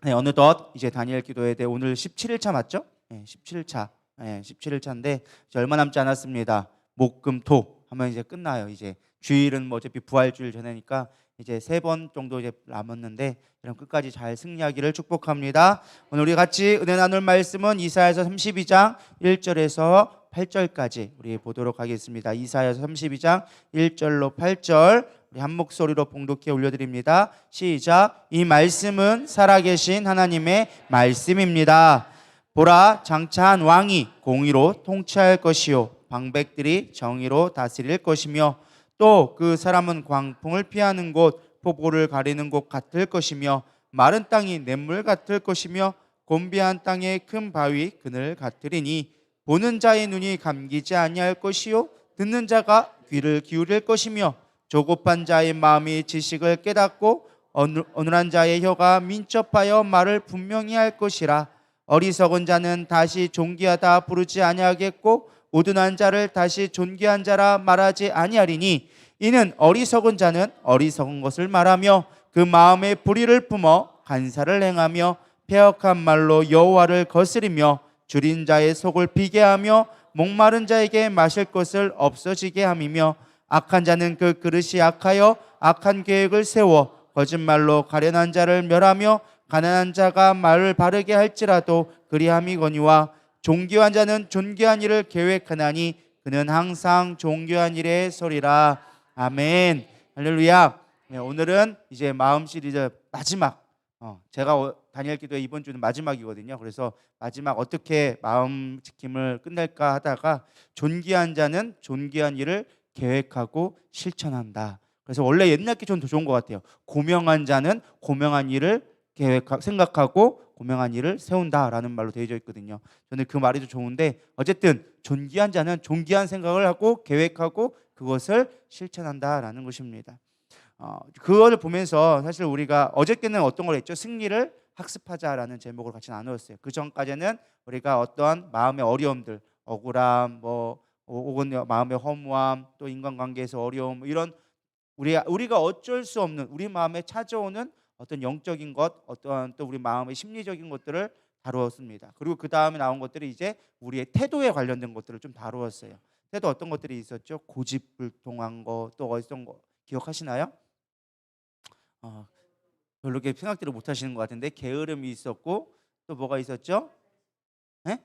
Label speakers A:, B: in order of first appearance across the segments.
A: 네, 어느덧 이제 다니엘 기도회 대 오늘 17일차 맞죠? 네, 17일차. 네, 17일차인데 이제 얼마 남지 않았습니다. 목, 금, 토 하면 이제 끝나요. 이제 주일은 뭐 어차피 부활주일 전에니까 이제 3번 정도 이제 남았는데 그럼 끝까지 잘 승리하기를 축복합니다. 오늘 우리 같이 은혜 나눌 말씀은 이사야서 32장 1절에서 8절까지 우리 보도록 하겠습니다. 이사야서 32장 1절로 8절 우리 한 목소리로 봉독해 올려드립니다. 시작. 이 말씀은 살아계신 하나님의 말씀입니다. 보라, 장차한 왕이 공의로 통치할 것이요 방백들이 정의로 다스릴 것이며 또 그 사람은 광풍을 피하는 곳, 폭우를 가리는 곳 같을 것이며 마른 땅이 냇물 같을 것이며 곤비한 땅의 큰 바위 그늘 같으리니 보는 자의 눈이 감기지 아니할 것이요 듣는 자가 귀를 기울일 것이며 조급한 자의 마음이 지식을 깨닫고 어눌한 자의 혀가 민첩하여 말을 분명히 할 것이라. 어리석은 자는 다시 존귀하다 부르지 아니하겠고 우둔한 자를 다시 존귀한 자라 말하지 아니하리니 이는 어리석은 자는 어리석은 것을 말하며 그 마음에 불의를 품어 간사를 행하며 패역한 말로 여호와를 거스리며 줄인 자의 속을 비게 하며 목마른 자에게 마실 것을 없어지게 함이며 악한 자는 그 그릇이 악하여 악한 계획을 세워 거짓말로 가련한 자를 멸하며 가난한 자가 말을 바르게 할지라도 그리함이거니와 존귀한 자는 존귀한 일을 계획하나니 그는 항상 존귀한 일에 서리라. 아멘. 할렐루야. 네, 오늘은 이제 마음 시리즈 마지막 제가 다니엘 기도회 이번 주는 마지막이거든요. 그래서 마지막 어떻게 마음 지킴을 끝낼까 하다가 존귀한 자는 존귀한 일을 계획하고 실천한다. 그래서 원래 옛날 게 좀 더 좋은 것 같아요. 고명한 자는 고명한 일을 생각하고 고명한 일을 세운다라는 말로 되어져 있거든요. 저는 그 말이 좀 좋은데 어쨌든 존귀한 자는 존귀한 생각을 하고 계획하고 그것을 실천한다라는 것입니다. 그거를 보면서 사실 우리가 어저께는 어떤 걸 했죠? 승리를 학습하자라는 제목으로 같이 나누었어요. 그 전까지는 우리가 어떠한 마음의 어려움들, 억울함, 뭐 혹은 마음의 허무함, 또 인간관계에서 어려움 이런 우리가 어쩔 수 없는 우리 마음에 찾아오는 어떤 영적인 것, 어떠한 또 우리 마음의 심리적인 것들을 다루었습니다. 그리고 그 다음에 나온 것들이 이제 우리의 태도에 관련된 것들을 좀 다루었어요. 태도 어떤 것들이 있었죠? 고집불통한 거, 또 어떤 거 기억하시나요? 별로 이렇게 생각들을 못 하시는 것 같은데 게으름이 있었고 또 뭐가 있었죠? 네?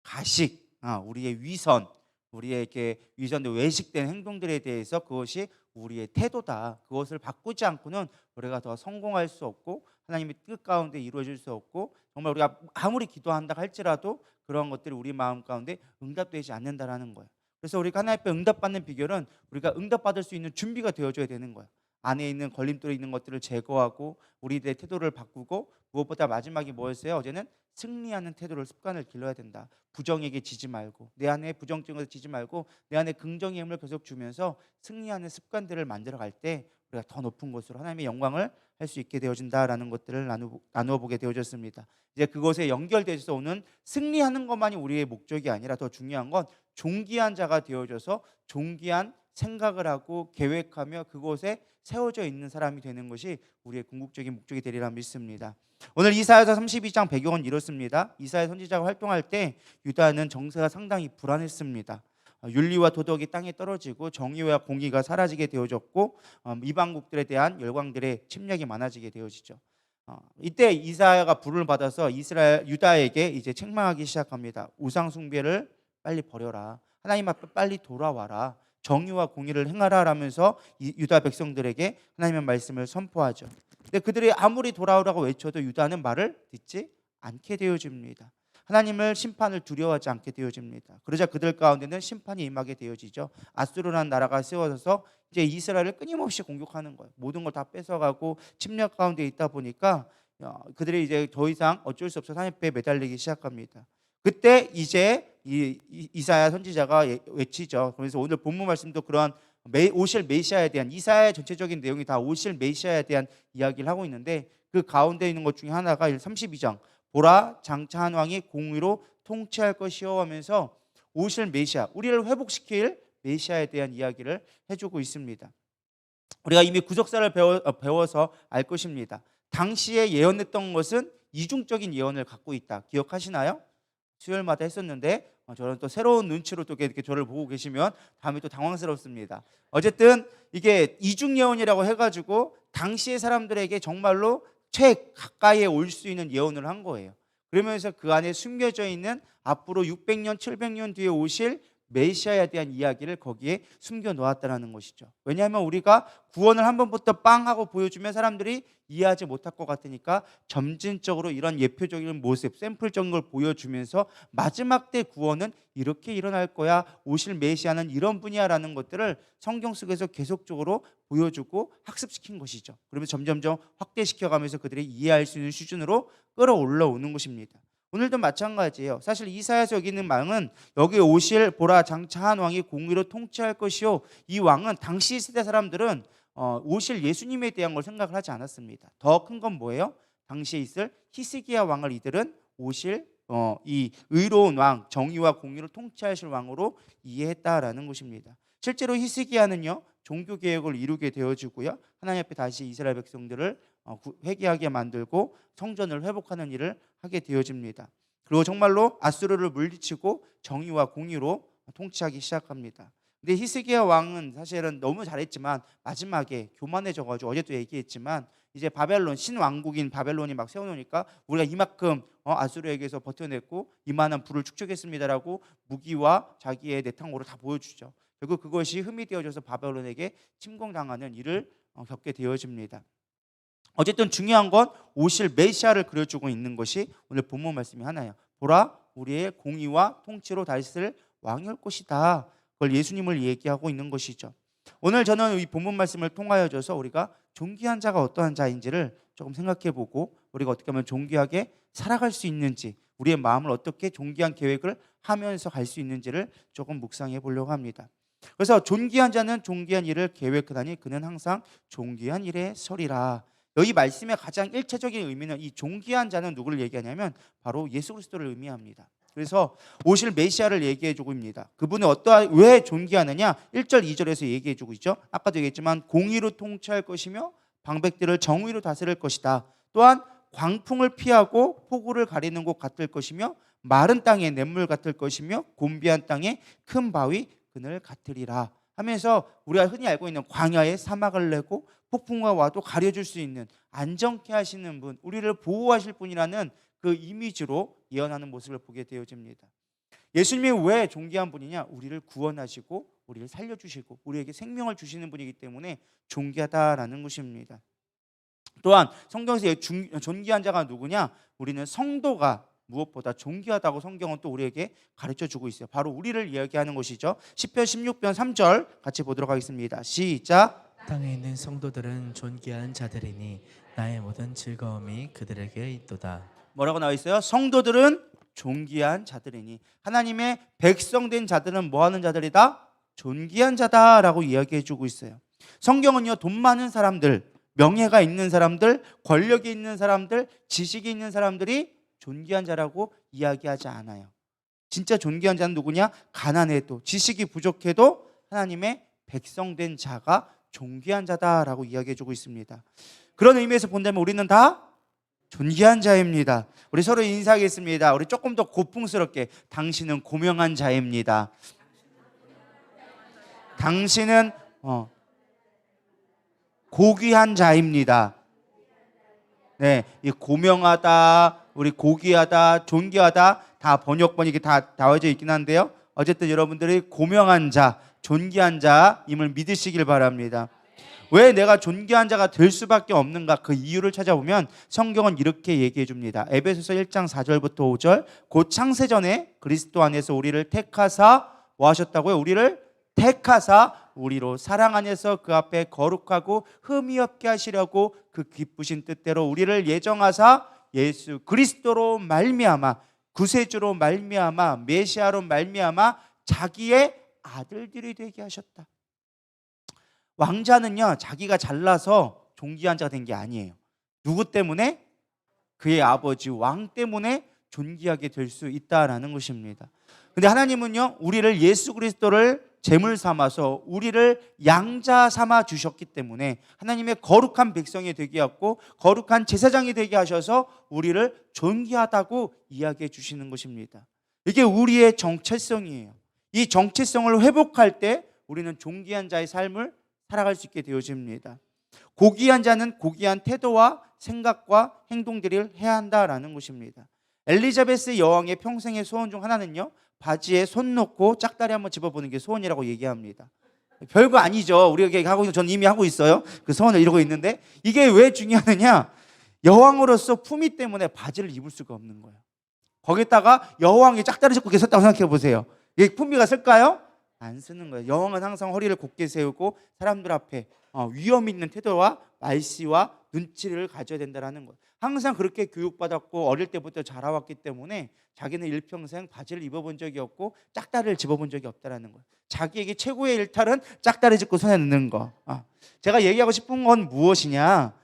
A: 가식, 우리의 위선, 우리의 이렇게 위선된 외식된 행동들에 대해서 그것이 우리의 태도다. 그것을 바꾸지 않고는 우리가 더 성공할 수 없고 하나님의 뜻 가운데 이루어질 수 없고 정말 우리가 아무리 기도한다 할지라도 그런 것들이 우리 마음 가운데 응답되지 않는다라는 거예요. 그래서 우리가 하나님 앞에 응답받는 비결은 우리가 응답받을 수 있는 준비가 되어줘야 되는 거예요. 안에 있는 걸림돌에 있는 것들을 제거하고 우리들의 태도를 바꾸고 무엇보다 마지막이 뭐였어요? 어제는 승리하는 태도를 습관을 길러야 된다. 부정에게 지지 말고 내 안에 부정적인 것을 지지 말고 내 안에 긍정의 힘을 계속 주면서 승리하는 습관들을 만들어갈 때 우리가 더 높은 곳으로 하나님의 영광을 할 수 있게 되어진다라는 것들을 나누어 보게 되어졌습니다. 이제 그것에 연결돼서 오는 승리하는 것만이 우리의 목적이 아니라 더 중요한 건 존귀한 자가 되어져서 존귀한 생각을 하고 계획하며 그곳에 세워져 있는 사람이 되는 것이 우리의 궁극적인 목적이 되리라 믿습니다. 오늘 이사야서 32장 배경은 이렇습니다. 이사야 선지자가 활동할 때 유다는 정세가 상당히 불안했습니다. 윤리와 도덕이 땅에 떨어지고 정의와 공의가 사라지게 되어졌고 이방국들에 대한 열강들의 침략이 많아지게 되어지죠. 이때 이사야가 부름을 받아서 유다에게 이제 책망하기 시작합니다. 우상 숭배를 빨리 버려라. 하나님 앞에 빨리 돌아와라. 정의와 공의를 행하라 라면서 유다 백성들에게 하나님의 말씀을 선포하죠. 근데 그들이 아무리 돌아오라고 외쳐도 유다는 말을 듣지 않게 되어집니다. 하나님을 심판을 두려워하지 않게 되어집니다. 그러자 그들 가운데는 심판이 임하게 되어지죠. 아수르라는 나라가 세워져서 이제 이스라엘을 끊임없이 공격하는 거예요. 모든 걸 다 뺏어가고 침략 가운데 있다 보니까 그들이 이제 더 이상 어쩔 수 없어서 하나님 앞에 매달리기 시작합니다. 그때 이제 이사야 선지자가 외치죠. 그래서 오늘 본문 말씀도 그러한 오실 메시아에 대한 이사야의 전체적인 내용이 다 오실 메시아에 대한 이야기를 하고 있는데 그 가운데 있는 것 중에 하나가 32장 보라 장차한 왕이 공의로 통치할 것이요 하면서 오실 메시아 우리를 회복시킬 메시아에 대한 이야기를 해주고 있습니다. 우리가 이미 구속사를 배워서 알 것입니다. 당시에 예언했던 것은 이중적인 예언을 갖고 있다. 기억하시나요? 수요일마다 했었는데 저는 또 새로운 눈치로 또 이렇게 저를 보고 계시면 다음에 또 당황스럽습니다. 어쨌든 이게 이중 예언이라고 해가지고 당시의 사람들에게 정말로 최가까이에 올 수 있는 예언을 한 거예요. 그러면서 그 안에 숨겨져 있는 앞으로 600년, 700년 뒤에 오실 메시아에 대한 이야기를 거기에 숨겨 놓았다는 것이죠. 왜냐하면 우리가 구원을 한 번부터 빵 하고 보여주면 사람들이 이해하지 못할 것 같으니까 점진적으로 이런 예표적인 모습, 샘플적인 걸 보여주면서 마지막 때 구원은 이렇게 일어날 거야, 오실 메시아는 이런 분이야라는 것들을 성경 속에서 계속적으로 보여주고 학습시킨 것이죠. 그러면서 점점점 확대시켜가면서 그들이 이해할 수 있는 수준으로 끌어올라오는 것입니다. 오늘도 마찬가지예요. 사실 이사야서 여기 있는 왕은 여기 오실 보라 장차한 왕이 공의로 통치할 것이요, 이 왕은 당시 세대 사람들은 오실 예수님에 대한 걸 생각을 하지 않았습니다. 더 큰 건 뭐예요? 당시에 있을 히스기야 왕을 이들은 오실 이 의로운 왕, 정의와 공의를 통치하실 왕으로 이해했다라는 것입니다. 실제로 히스기야는요 종교 개혁을 이루게 되어지고요, 하나님 앞에 다시 이스라엘 백성들을 회개하게 만들고 성전을 회복하는 일을 하게 되어집니다. 그리고 정말로 아수르를 물리치고 정의와 공의로 통치하기 시작합니다. 근데 히스기야 왕은 사실은 너무 잘했지만 마지막에 교만해져가지고, 어제도 얘기했지만 이제 바벨론, 신왕국인 바벨론이 막 세워놓으니까 우리가 이만큼 아수르에게서 버텨냈고 이만한 부를 축적했습니다라고 무기와 자기의 내탕으로 다 보여주죠. 결국 그것이 흠이 되어져서 바벨론에게 침공당하는 일을 겪게 되어집니다. 어쨌든 중요한 건 오실 메시아를 그려주고 있는 것이 오늘 본문 말씀이 하나예요. 보라, 우리의 공의와 통치로 다스릴 왕이 올 것이다. 그걸 예수님을 얘기하고 있는 것이죠. 오늘 저는 이 본문 말씀을 통하여져서 우리가 존귀한 자가 어떠한 자인지를 조금 생각해보고 우리가 어떻게 하면 존귀하게 살아갈 수 있는지, 우리의 마음을 어떻게 존귀한 계획을 하면서 갈 수 있는지를 조금 묵상해 보려고 합니다. 그래서 존귀한 자는 존귀한 일을 계획하다니 그는 항상 존귀한 일에 서리라. 여기 말씀의 가장 일차적인 의미는, 이 존귀한 자는 누구를 얘기하냐면 바로 예수 그리스도를 의미합니다. 그래서 오실 메시아를 얘기해 주고 있습니다. 그분은 왜 존귀하느냐? 1절 2절에서 얘기해 주고 있죠. 아까도 얘기했지만 공의로 통치할 것이며 방백들을 정의로 다스릴 것이다. 또한 광풍을 피하고 폭우를 가리는 곳 같을 것이며 마른 땅에 냇물 같을 것이며 곤비한 땅에 큰 바위 그늘 같으리라 하면서 우리가 흔히 알고 있는 광야에 사막을 내고 폭풍과 와도 가려줄 수 있는 안정케 하시는 분, 우리를 보호하실 분이라는 그 이미지로 예언하는 모습을 보게 되어집니다. 예수님이 왜 존귀한 분이냐? 우리를 구원하시고 우리를 살려주시고 우리에게 생명을 주시는 분이기 때문에 존귀하다라는 것입니다. 또한 성경에서 존귀한 자가 누구냐? 우리는 성도가 무엇보다 존귀하다고 성경은 또 우리에게 가르쳐주고 있어요. 바로 우리를 이야기하는 것이죠. 시편 16편 3절 같이 보도록 하겠습니다. 시작.
B: 땅에 있는 성도들은 존귀한 자들이니 나의 모든 즐거움이 그들에게 있도다.
A: 뭐라고 나와 있어요? 성도들은 존귀한 자들이니, 하나님의 백성된 자들은 뭐하는 자들이다? 존귀한 자다라고 이야기해 주고 있어요. 성경은요, 돈 많은 사람들, 명예가 있는 사람들, 권력이 있는 사람들, 지식이 있는 사람들이 존귀한 자라고 이야기하지 않아요. 진짜 존귀한 자는 누구냐? 가난해도 지식이 부족해도 하나님의 백성된 자가 존귀한 자다라고 이야기해 주고 있습니다. 그런 의미에서 본다면 우리는 다 존귀한 자입니다. 우리 서로 인사하겠습니다. 우리 조금 더 고풍스럽게, 당신은 고명한 자입니다. 당신은 고귀한 자입니다. 네, 이 고명하다, 우리 고귀하다, 존귀하다 다 번역본이 이렇게 다 나와져 있긴 한데요. 어쨌든 여러분들이 고명한 자, 존귀한 자임을 믿으시길 바랍니다. 왜 내가 존귀한 자가 될 수밖에 없는가? 그 이유를 찾아보면 성경은 이렇게 얘기해 줍니다. 에베소서 1장 4절부터 5절. 곧 창세전에 그리스도 안에서 우리를 택하사 뭐 하셨다고요? 우리를 택하사 우리로 사랑 안에서 그 앞에 거룩하고 흠이 없게 하시려고 그 기쁘신 뜻대로 우리를 예정하사 예수 그리스도로 말미암아, 구세주로 말미암아, 메시아로 말미암아 자기의 아들들이 되게 하셨다. 왕자는요, 자기가 잘나서 존귀한 자가 된 게 아니에요. 누구 때문에? 그의 아버지 왕 때문에 존귀하게 될 수 있다라는 것입니다. 근데 하나님은요, 우리를 예수 그리스도를 제물 삼아서 우리를 양자 삼아 주셨기 때문에 하나님의 거룩한 백성이 되게 하고 거룩한 제사장이 되게 하셔서 우리를 존귀하다고 이야기해 주시는 것입니다. 이게 우리의 정체성이에요. 이 정체성을 회복할 때 우리는 존귀한 자의 삶을 살아갈 수 있게 되어집니다. 고귀한 자는 고귀한 태도와 생각과 행동들을 해야 한다라는 것입니다. 엘리자베스 여왕의 평생의 소원 중 하나는요, 바지에 손 넣고 짝다리 한번 집어보는 게 소원이라고 얘기합니다. 별거 아니죠. 우리가 하고 있는, 저는 이미 하고 있어요. 그 소원을 이루고 있는데, 이게 왜 중요하느냐? 여왕으로서 품위 때문에 바지를 입을 수가 없는 거예요. 거기다가 여왕이 짝다리 짚고 계셨다고 생각해 보세요. 이게 품위가 쓸까요? 안 쓰는 거예요. 여왕은 항상 허리를 곧게 세우고 사람들 앞에 위험 있는 태도와 말씨와 눈치를 가져야 된다는 거예요. 항상 그렇게 교육받았고 어릴 때부터 자라왔기 때문에 자기는 일평생 바지를 입어본 적이 없고 짝다리를 집어본 적이 없다는 거예요. 자기에게 최고의 일탈은 짝다리 짚고 손에 넣는 거. 제가 얘기하고 싶은 건 무엇이냐?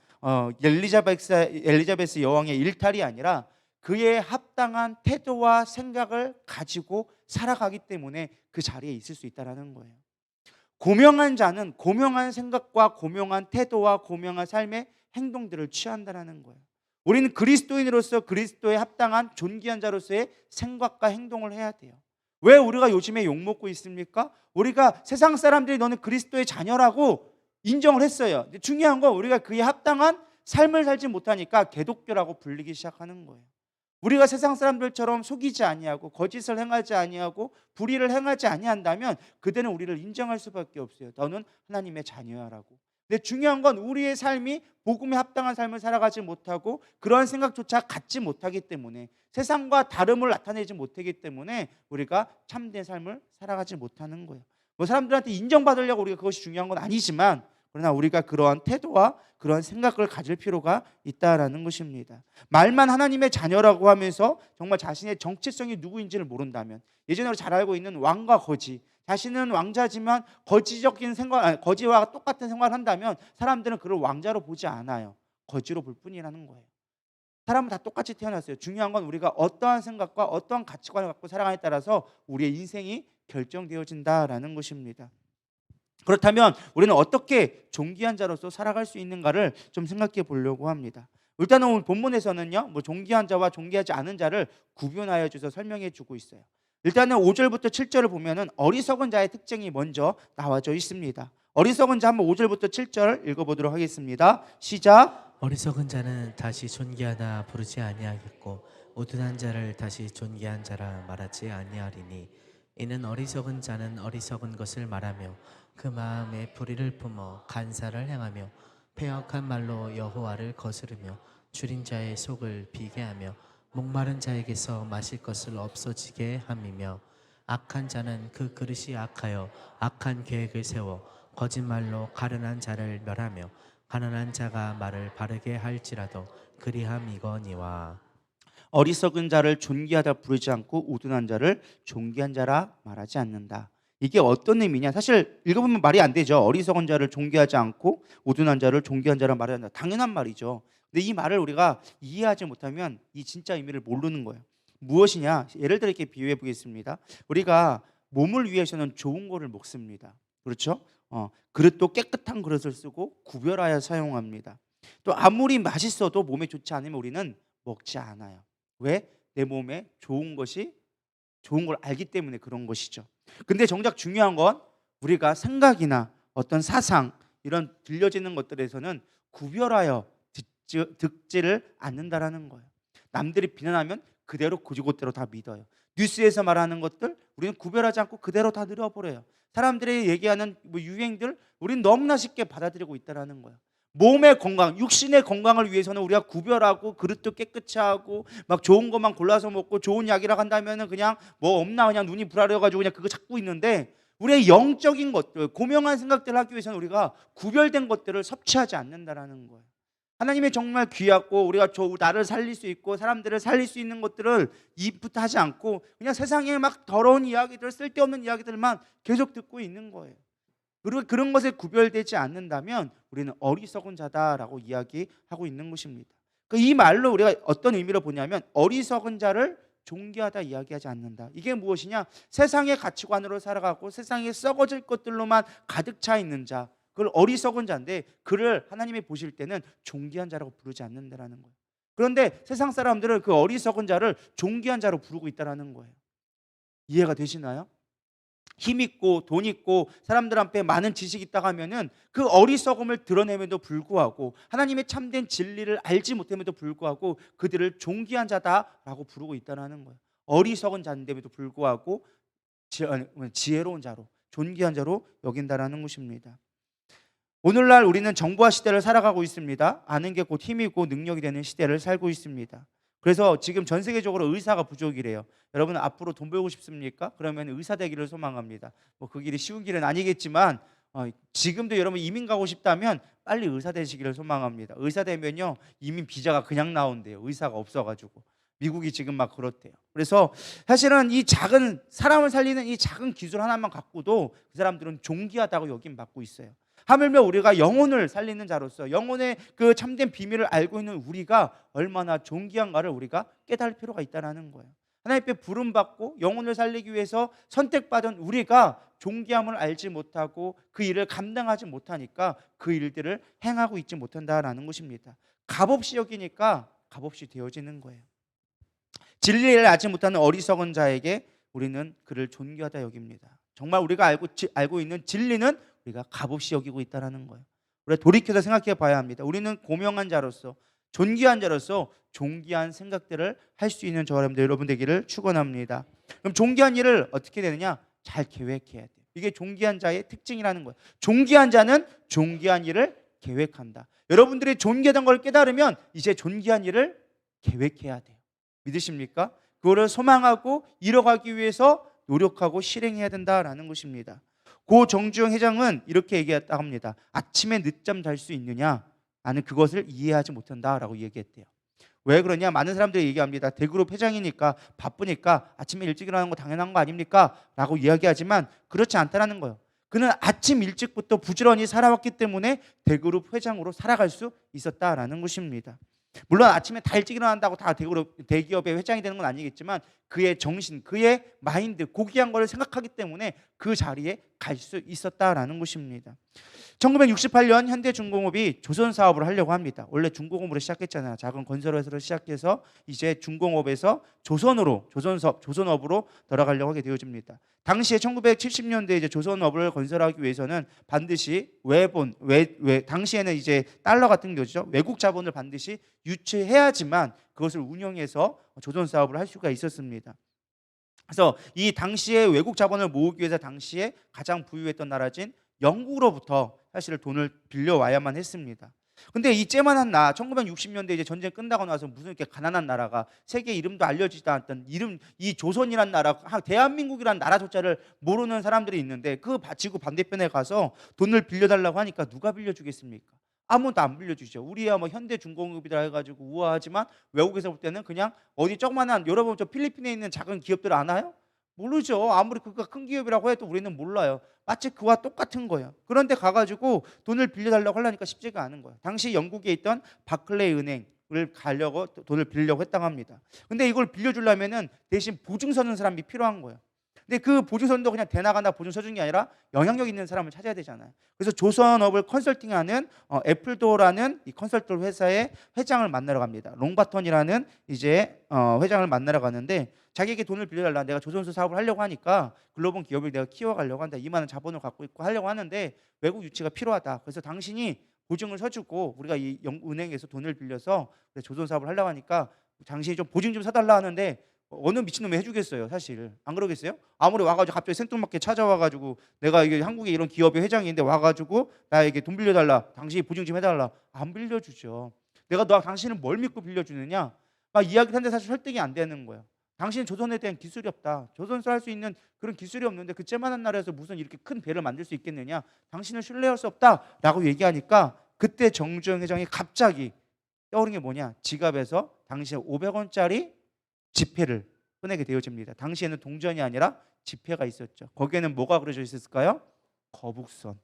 A: 엘리자베스 여왕의 일탈이 아니라 그의 합당한 태도와 생각을 가지고 살아가기 때문에 그 자리에 있을 수 있다는 거예요. 고명한 자는 고명한 생각과 고명한 태도와 고명한 삶의 행동들을 취한다는 거예요. 우리는 그리스도인으로서 그리스도에 합당한 존귀한 자로서의 생각과 행동을 해야 돼요. 왜 우리가 요즘에 욕먹고 있습니까? 우리가 세상 사람들이 너는 그리스도의 자녀라고 인정을 했어요. 근데 중요한 건 우리가 그에 합당한 삶을 살지 못하니까 개독교라고 불리기 시작하는 거예요. 우리가 세상 사람들처럼 속이지 아니하고 거짓을 행하지 아니하고 불의를 행하지 아니한다면 그들은 우리를 인정할 수밖에 없어요. 너는 하나님의 자녀야라고. 근데 중요한 건 우리의 삶이 복음에 합당한 삶을 살아가지 못하고 그런 생각조차 갖지 못하기 때문에 세상과 다름을 나타내지 못하기 때문에 우리가 참된 삶을 살아가지 못하는 거예요. 뭐 사람들한테 인정받으려고 우리가 그것이 중요한 건 아니지만 그러나 우리가 그러한 태도와 그러한 생각을 가질 필요가 있다라는 것입니다. 말만 하나님의 자녀라고 하면서 정말 자신의 정체성이 누구인지를 모른다면, 예전으로 잘 알고 있는 왕과 거지, 자신은 왕자지만 거지와 똑같은 생활을 한다면 사람들은 그를 왕자로 보지 않아요. 거지로 볼 뿐이라는 거예요. 사람은 다 똑같이 태어났어요. 중요한 건 우리가 어떠한 생각과 어떠한 가치관을 갖고 살아가냐에 따라서 우리의 인생이 결정되어진다라는 것입니다. 그렇다면 우리는 어떻게 존귀한 자로서 살아갈 수 있는가를 좀 생각해 보려고 합니다. 일단은 오늘 본문에서는요, 존귀한 자와 존귀하지 않은 자를 구분하여 주서 설명해 주고 있어요. 일단은 5절부터 7절을 보면은 어리석은 자의 특징이 먼저 나와져 있습니다. 어리석은 자 한번 5절부터 7절 읽어보도록 하겠습니다. 시작.
B: 어리석은 자는 다시 존귀하다 부르지 아니하겠고 우둔한 자를 다시 존귀한 자라 말하지 아니하리니 이는 어리석은 자는 어리석은 것을 말하며 그 마음에 불의를 품어 간사를 행하며 패역한 말로 여호와를 거스르며 줄인 자의 속을 비게 하며 목마른 자에게서 마실 것을 없어지게 함이며 악한 자는 그 그릇이 악하여 악한 계획을 세워 거짓말로 가련한 자를 멸하며 가난한 자가 말을 바르게 할지라도 그리함이거니와.
A: 어리석은 자를 존귀하다 부르지 않고 우둔한 자를 존귀한 자라 말하지 않는다. 이게 어떤 의미냐? 사실 읽어보면 말이 안 되죠. 어리석은 자를 존귀하지 않고 우둔한 자를 존귀한 자라 말하지 않는다. 당연한 말이죠. 근데 이 말을 우리가 이해하지 못하면 이 진짜 의미를 모르는 거예요. 무엇이냐? 예를 들어 이렇게 비유해 보겠습니다. 우리가 몸을 위해서는 좋은 거를 먹습니다. 그렇죠? 그릇도 깨끗한 그릇을 쓰고 구별하여 사용합니다. 또 아무리 맛있어도 몸에 좋지 않으면 우리는 먹지 않아요. 왜? 내 몸에 좋은 걸 알기 때문에 그런 것이죠. 근데 정작 중요한 건 우리가 생각이나 어떤 사상 이런 들려지는 것들에서는 구별하여 듣지를 않는다라는 거예요. 남들이 비난하면 그대로 그것대로 다 믿어요. 뉴스에서 말하는 것들 우리는 구별하지 않고 그대로 다 늘어버려요. 사람들이 얘기하는 유행들 우리는 너무나 쉽게 받아들이고 있다라는 거예요. 몸의 건강, 육신의 건강을 위해서는 우리가 구별하고 그릇도 깨끗이 하고 막 좋은 것만 골라서 먹고 좋은 약이라고 한다면은 그냥 뭐 없나 그냥 눈이 불아려가지고 그냥 그거 찾고 있는데 우리의 영적인 것들, 고명한 생각들을 하기 위해서는 우리가 구별된 것들을 섭취하지 않는다라는 거예요. 하나님의 정말 귀하고 우리가 나를 살릴 수 있고 사람들을 살릴 수 있는 것들을 입부터 하지 않고 그냥 세상에 막 더러운 이야기들, 쓸데없는 이야기들만 계속 듣고 있는 거예요. 그리고 그런 것에 구별되지 않는다면 우리는 어리석은 자다라고 이야기하고 있는 것입니다. 이 말로 우리가 어떤 의미로 보냐면 어리석은 자를 존귀하다 이야기하지 않는다. 이게 무엇이냐? 세상의 가치관으로 살아가고 세상에 썩어질 것들로만 가득 차 있는 자, 그걸 어리석은 자인데 그를 하나님이 보실 때는 존귀한 자라고 부르지 않는다라는 거예요. 그런데 세상 사람들은 그 어리석은 자를 존귀한 자로 부르고 있다라는 거예요. 이해가 되시나요? 힘 있고 돈 있고 사람들 앞에 많은 지식이 있다고 하면은 그 어리석음을 드러내면도 불구하고 하나님의 참된 진리를 알지 못함에도 불구하고 그들을 존귀한 자다라고 부르고 있다는 거예요. 어리석은 자인데도 불구하고 지혜로운 자로, 존귀한 자로 여긴다라는 것입니다. 오늘날 우리는 정보화 시대를 살아가고 있습니다. 아는 게 곧 힘이고 능력이 되는 시대를 살고 있습니다. 그래서 지금 전 세계적으로 의사가 부족이래요. 여러분 앞으로 돈 벌고 싶습니까? 그러면 의사 되기를 소망합니다. 뭐 그 길이 쉬운 길은 아니겠지만 지금도 여러분 이민 가고 싶다면 빨리 의사 되시기를 소망합니다. 의사 되면요 이민 비자가 그냥 나온대요. 의사가 없어가지고. 미국이 지금 막 그렇대요. 그래서 사실은 이 작은 사람을 살리는 이 작은 기술 하나만 갖고도 그 사람들은 존귀하다고 여김 받고 있어요. 하물며 우리가 영혼을 살리는 자로서 영혼의 그 참된 비밀을 알고 있는 우리가 얼마나 존귀한가를 우리가 깨달을 필요가 있다는 거예요. 하나님 앞에 부름받고 영혼을 살리기 위해서 선택받은 우리가 존귀함을 알지 못하고 그 일을 감당하지 못하니까 그 일들을 행하고 있지 못한다라는 것입니다. 값없이 여기니까 값없이 되어지는 거예요. 진리를 알지 못하는 어리석은 자에게 우리는 그를 존귀하다 여깁니다. 정말 우리가 알고 있는 진리는 우리가 값없이 여기고 있다는 거예요. 우리가 돌이켜서 생각해 봐야 합니다. 우리는 고명한 자로서 존귀한 자로서 존귀한 생각들을 할 수 있는 저와 여러분 되기를 축원합니다. 그럼 존귀한 일을 어떻게 되느냐? 잘 계획해야 돼요. 이게 존귀한 자의 특징이라는 거예요. 존귀한 자는 존귀한 일을 계획한다. 여러분들이 존귀하다는 걸 깨달으면 이제 존귀한 일을 계획해야 돼요. 믿으십니까? 그거를 소망하고 이뤄가기 위해서 노력하고 실행해야 된다라는 것입니다. 고 정주영 회장은 이렇게 얘기했다고 합니다. 아침에 늦잠 잘 수 있느냐? 나는 그것을 이해하지 못한다라고 얘기했대요. 왜 그러냐? 많은 사람들이 얘기합니다. 대그룹 회장이니까 바쁘니까 아침에 일찍 일어나는 거 당연한 거 아닙니까? 라고 이야기하지만 그렇지 않다는 거예요. 그는 아침 일찍부터 부지런히 살아왔기 때문에 대그룹 회장으로 살아갈 수 있었다라는 것입니다. 물론 아침에 다 일찍 일어난다고 다 대기업의 회장이 되는 건 아니겠지만 그의 정신, 그의 마인드, 고귀한 걸 생각하기 때문에 그 자리에 갈 수 있었다라는 것입니다. 1968년 현대중공업이 조선사업을 하려고 합니다. 원래 중공업으로 시작했잖아요. 작은 건설회사로 시작해서 이제 중공업에서 조선업으로 돌아가려고 하게 되어집니다. 당시에 1970년대 이제 조선업을 건설하기 위해서는 반드시 당시에는 이제 달러 같은 거죠. 외국 자본을 반드시 유치해야지만 그것을 운영해서 조선 사업을 할 수가 있었습니다. 그래서 이 당시에 외국 자본을 모으기 위해서 당시에 가장 부유했던 나라진 영국으로부터 사실 돈을 빌려와야만 했습니다. 근데 이 째만한 1960년대 이제 전쟁 끝나고 나서 무슨 이렇게 가난한 나라가 세계 이름도 알려지지 않았던 이 조선이란 나라, 대한민국이란 나라조차를 모르는 사람들이 있는데 그 지구 반대편에 가서 돈을 빌려달라고 하니까 누가 빌려주겠습니까? 아무도 안 빌려주죠. 우리야 뭐 현대중공업이라 해가지고 우아하지만 외국에서 볼 때는 그냥 어디 조그만한, 여러분 저 필리핀에 있는 작은 기업들 아나요? 모르죠. 아무리 그가 큰 기업이라고 해도 우리는 몰라요. 마치 그와 똑같은 거예요. 그런데 가가지고 돈을 빌려달라고 하려니까 쉽지가 않은 거예요. 당시 영국에 있던 바클레이 은행을 가려고 돈을 빌려고 했다고 합니다. 근데 이걸 빌려주려면은 대신 보증 서는 사람이 필요한 거예요. 근데 그 보증선도 그냥 대나가나 보증 서준 게 아니라 영향력 있는 사람을 찾아야 되잖아요. 그래서 조선업을 컨설팅하는 애플도어라는 이 컨설팅 회사의 회장을 만나러 갑니다. 롱바턴이라는 이제 회장을 만나러 가는데 자기에게 돈을 빌려달라. 내가 조선소 사업을 하려고 하니까 글로벌 기업을 내가 키워가려고 한다. 이만한 자본을 갖고 있고 하려고 하는데 외국 유치가 필요하다. 그래서 당신이 보증을 서주고 우리가 이 은행에서 돈을 빌려서 조선 사업을 하려고 하니까 당신이 좀 보증 좀 서달라 하는데 어느 미친놈이 해주겠어요. 사실 안 그러겠어요? 아무리 와가지고 갑자기 생뚱맞게 찾아와가지고 내가 이게 한국에 이런 기업의 회장인데 와가지고 나에게 돈 빌려달라, 당신이 보증 좀 해달라, 안 빌려주죠. 내가 당신은 뭘 믿고 빌려주느냐 막 이야기를 하는데 사실 설득이 안 되는 거예요. 당신은 조선에 대한 기술이 없다. 조선소 할 수 있는 그런 기술이 없는데 그 째만한 나라에서 무슨 이렇게 큰 배를 만들 수 있겠느냐, 당신을 신뢰할 수 없다라고 얘기하니까 그때 정주영 회장이 갑자기 떠오른 게 뭐냐, 지갑에서 당시에 500원짜리 지폐를 꺼내게 되어집니다. 당시에는 동전이 아니라 지폐가 있었죠. 거기에는 뭐가 그려져 있었을까요? 거북선.